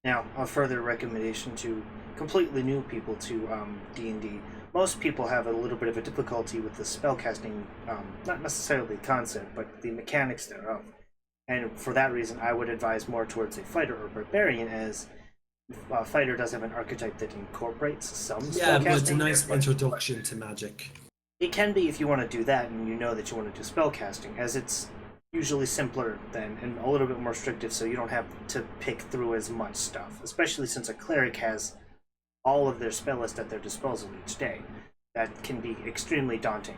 Now, a further recommendation to completely new people to D&D. Most people have a little bit of a difficulty with the spellcasting, not necessarily the concept, but the mechanics thereof. And for that reason, I would advise more towards a fighter or barbarian, as fighter does have an archetype that incorporates some Yeah, but it's a spellcasting. nice introduction to magic. It can be if you want to do that and you know that you want to do spellcasting, as it's usually simpler than and a little bit more restrictive, so you don't have to pick through as much stuff, especially since a cleric has all of their spell list at their disposal each day. That can be extremely daunting.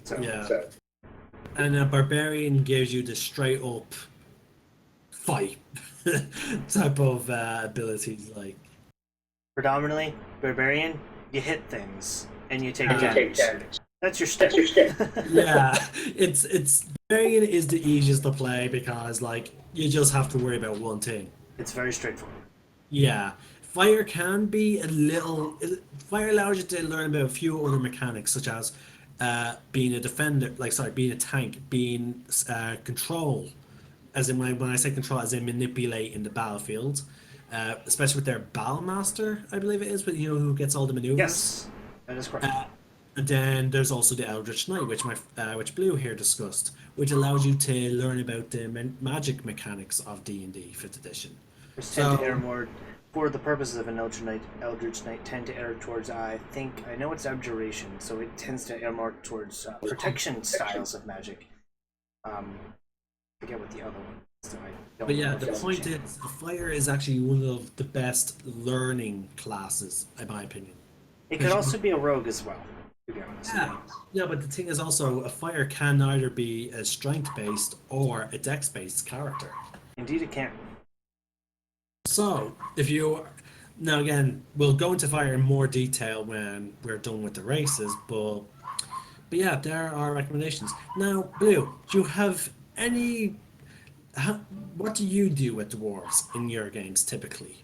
So Yeah. And a barbarian gives you the straight up fight type of abilities, like predominantly barbarian, you hit things and you take damage. That's your stick. yeah, it's barbarian is the easiest to play because like you just have to worry about one thing. It's very straightforward. Yeah, fire can be a little. Fire allows you to learn about a few other mechanics, such as being a defender, being a tank, being control, as in when I say control, as in manipulate in the battlefield, especially with their Battlemaster, I believe it is, but who gets all the maneuvers. Yes, that is correct. Uh, and then there's also the Eldritch Knight, which Blue here discussed, which allows you to learn about the magic mechanics of D&D Fifth Edition. Which tend to err So more, for the purposes of an Eldritch Knight tend to err towards, I know it's abjuration, so it tends to err more towards protection styles of magic. I forget what the other one is, so I don't But yeah, know if the it's point changed. is, fire is actually one of the best learning classes, in my opinion. It could 'Cause also be a rogue as well, to be honest. yeah, yeah, but the thing is also, a fire can either be a strength-based or a dex-based character. Indeed, it can. So, if you now again, we'll go into fire in more detail when we're done with the races, but yeah, there are recommendations. Now, Blue, do you have any? How, what do you do with dwarves in your games typically?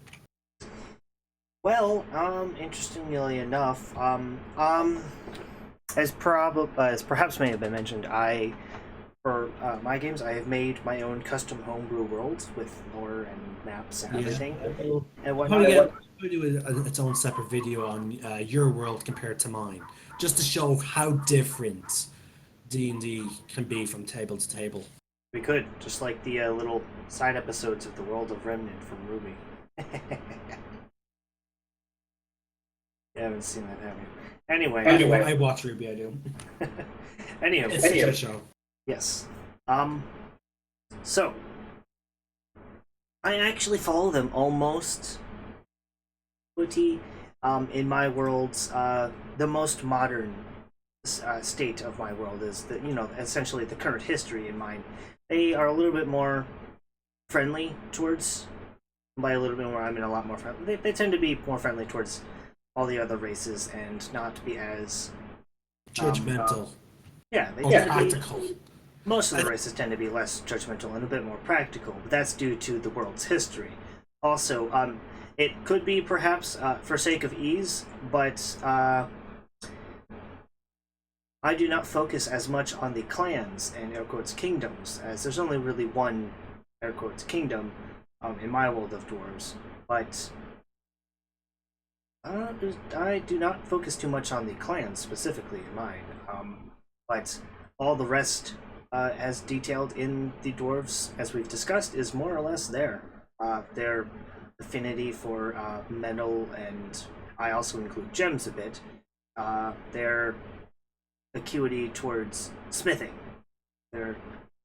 Well, interestingly enough, as perhaps may have been mentioned, for my games, I have made my own custom homebrew worlds with lore and maps and Yeah, everything we'll and probably whatnot. get probably do its own separate video on your world compared to mine, just to show how different D&D can be from table to table. We could, just like the little side episodes of the World of Remnant from Ruby. You haven't seen that, have you? Anyway, I watch Ruby, I do. It's a anywho, good show. yes. So I actually follow them almost pretty. In my worlds, the most modern state of my world is that essentially the current history in mine. They are a little bit more friendly towards. By a little bit more, I mean a lot more friendly. They tend to be more friendly towards all the other races and not be as Judgmental. yeah. They Or tend to be. practical. Most of the races tend to be less judgmental and a bit more practical, but that's due to the world's history. Also, it could be perhaps for sake of ease, but I do not focus as much on the clans and air quotes kingdoms, as there's only really one air quotes kingdom in my world of dwarves. But I do not focus too much on the clans specifically in mine. But all the rest, as detailed in the dwarves, as we've discussed, is more or less there. Their affinity for metal, and I also include gems a bit. Their acuity towards smithing, their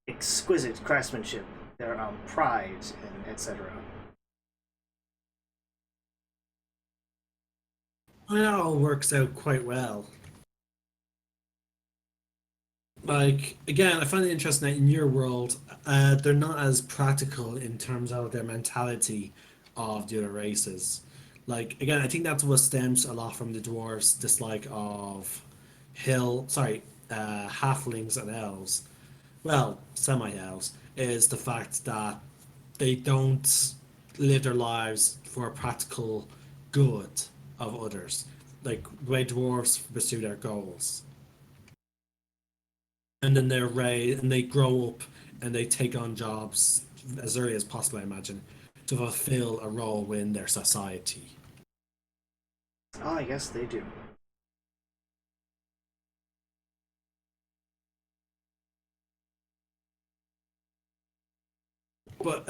exquisite craftsmanship, their pride, and etc. Well, that all works out quite well. Like, again, I find it interesting that in your world, they're not as practical in terms of their mentality of the other races. Like, again, I think that's what stems a lot from the dwarves' dislike of halflings and elves. Well, semi-elves, is the fact that they don't live their lives for a practical good of others, like the way dwarves pursue their goals. And then they're raised and they grow up and they take on jobs as early as possible, I imagine, to fulfill a role within their society. Oh, I guess they do. But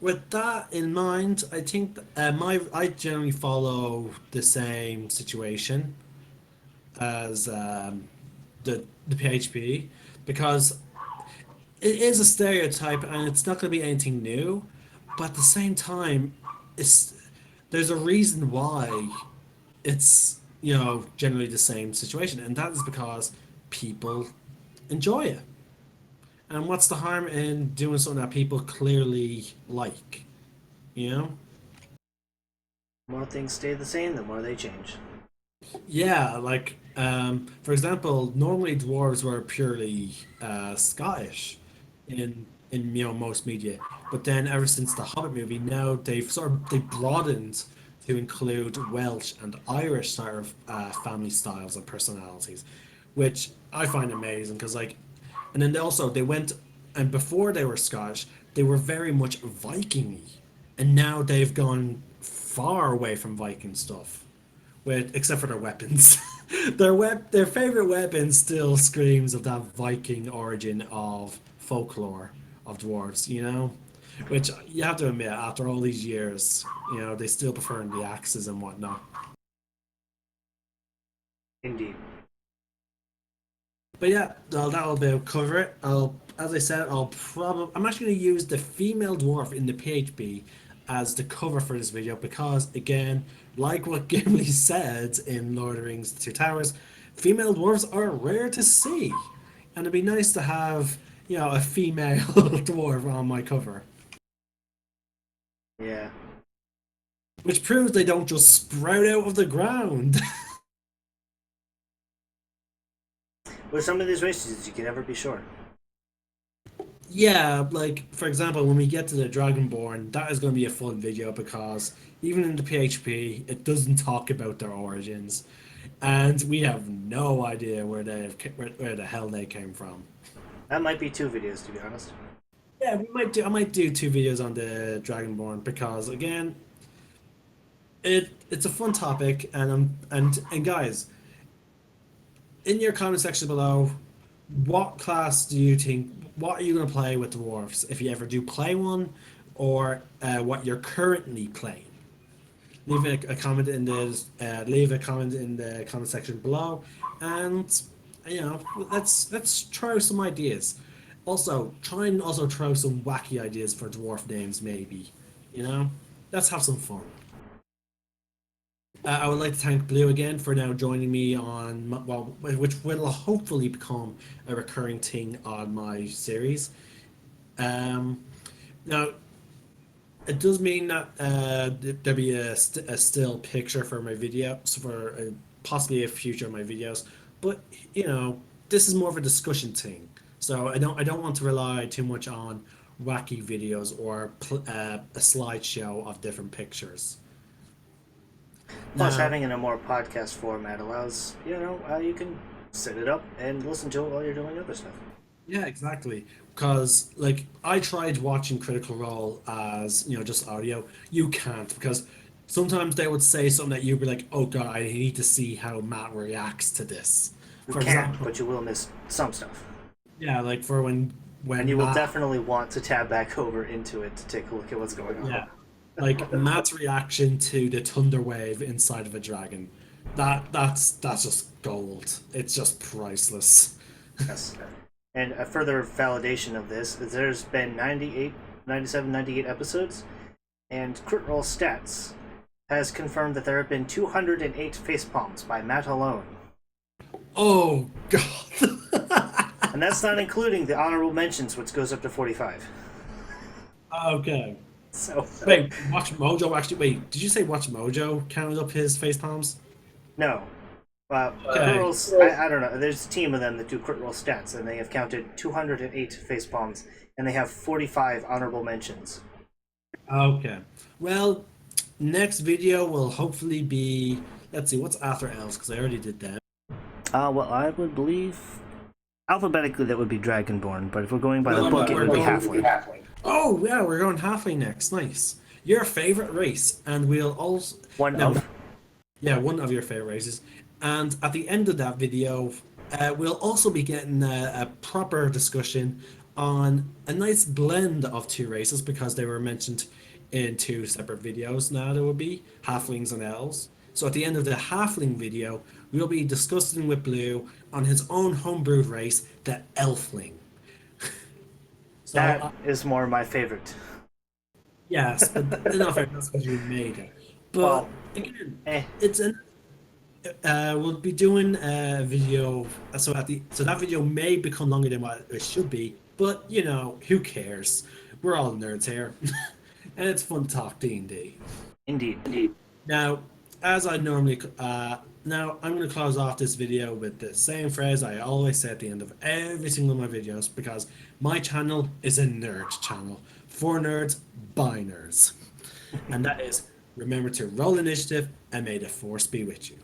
with that in mind, I think I generally follow the same situation as the PHP, because it is a stereotype and it's not going to be anything new, but at the same time, it's there's a reason why it's generally the same situation, and that is because people enjoy it. And what's the harm in doing something that people clearly like? You know? The more things stay the same, the more they change. Yeah, like for example, normally dwarves were purely Scottish in most media, but then ever since the Hobbit movie, now they've broadened to include Welsh and Irish sort of family styles and personalities, which I find amazing because like, and then they went, and before they were Scottish, they were very much Viking-y, and now they've gone far away from Viking stuff, with except for their weapons. Their favorite weapon still screams of that Viking origin of folklore of dwarves, you know? Which you have to admit, after all these years, you know, they still prefer the axes and whatnot. Indeed. But yeah, that'll about cover it. As I said, I'm actually going to use the female dwarf in the PHB as the cover for this video because, again, like what Gimli said in Lord of the Rings: The Two Towers, female dwarves are rare to see, and it'd be nice to have, you know, a female dwarf on my cover, Yeah. which proves they don't just sprout out of the ground. With some of these races, you can never be sure. Yeah, like for example, when we get to the Dragonborn, that is going to be a fun video because even in the PHP, it doesn't talk about their origins, and we have no idea where the hell they came from. That might be 2 videos, to be honest. Yeah, we might do. I might do 2 videos on the Dragonborn because again, it's a fun topic, and guys, in your comment section below, what class do you think? What are you going to play with dwarves if you ever do play one, or what you're currently playing? Leave a comment in the comment section below, and you know let's try some ideas. Also, try and also throw some wacky ideas for dwarf names, maybe. You know, let's have some fun. I would like to thank Blue again for now joining me on, well, which will hopefully become a recurring thing on my series. Now, it does mean that there'll be a still picture for my video, so for possibly a future of my videos. But you know, this is more of a discussion thing, so I don't want to rely too much on wacky videos or a slideshow of different pictures. Plus, Now, having it in a more podcast format allows, you can set it up and listen to it while you're doing other stuff. yeah, exactly. Because like I tried watching Critical Role as just audio. You can't because sometimes they would say something that you'd be like, "Oh God, I need to see how Matt reacts to this." You For can, example, but you will miss some stuff. yeah, like for when And you will Matt, definitely want to tab back over into it to take a look at what's going on. yeah, like Matt's reaction to the thunder wave inside of a dragon. That's just gold. It's just priceless. Yes. And a further validation of this is there's been 98, 97, 98 episodes, and Crit Roll Stats has confirmed that there have been 208 facepalms by Matt alone. Oh God. And that's not including the honorable mentions, which goes up to 45. Okay. So Wait, Watch Mojo actually. Wait, did you say Watch Mojo counted up his face palms? no. Okay. Crit rolls, I don't know. There's a team of them that do crit roll stats, and they have counted 208 facepalms, and they have 45 honorable mentions. Okay. Well, next video will hopefully be. Let's see, what's after Elves? Because I already did that. Well, I would believe alphabetically that would be Dragonborn, but if we're going by the No, book, no, it would be we're going- Halfling. Oh, yeah, we're going halfway next. Nice. Your favorite race, and we'll also. One No, of. Yeah, one of your favorite races. And at the end of that video, we'll also be getting a proper discussion on a nice blend of 2 races because they were mentioned in 2 separate videos now. There will be halflings and elves. So at the end of the halfling video, we'll be discussing with Blue on his own homebrewed race, the elfling. So That is more my favorite. yes, but enough. That's because you made it. But Well, again, it's an we'll be doing a video. So that video may become longer than what it should be, but who cares? We're all nerds here, and it's fun to talk D&D. Indeed. Now, as I normally, now I'm going to close off this video with the same phrase I always say at the end of every single one of my videos because my channel is a nerd channel for nerds by nerds, and that is Remember to roll initiative, and may the force be with you.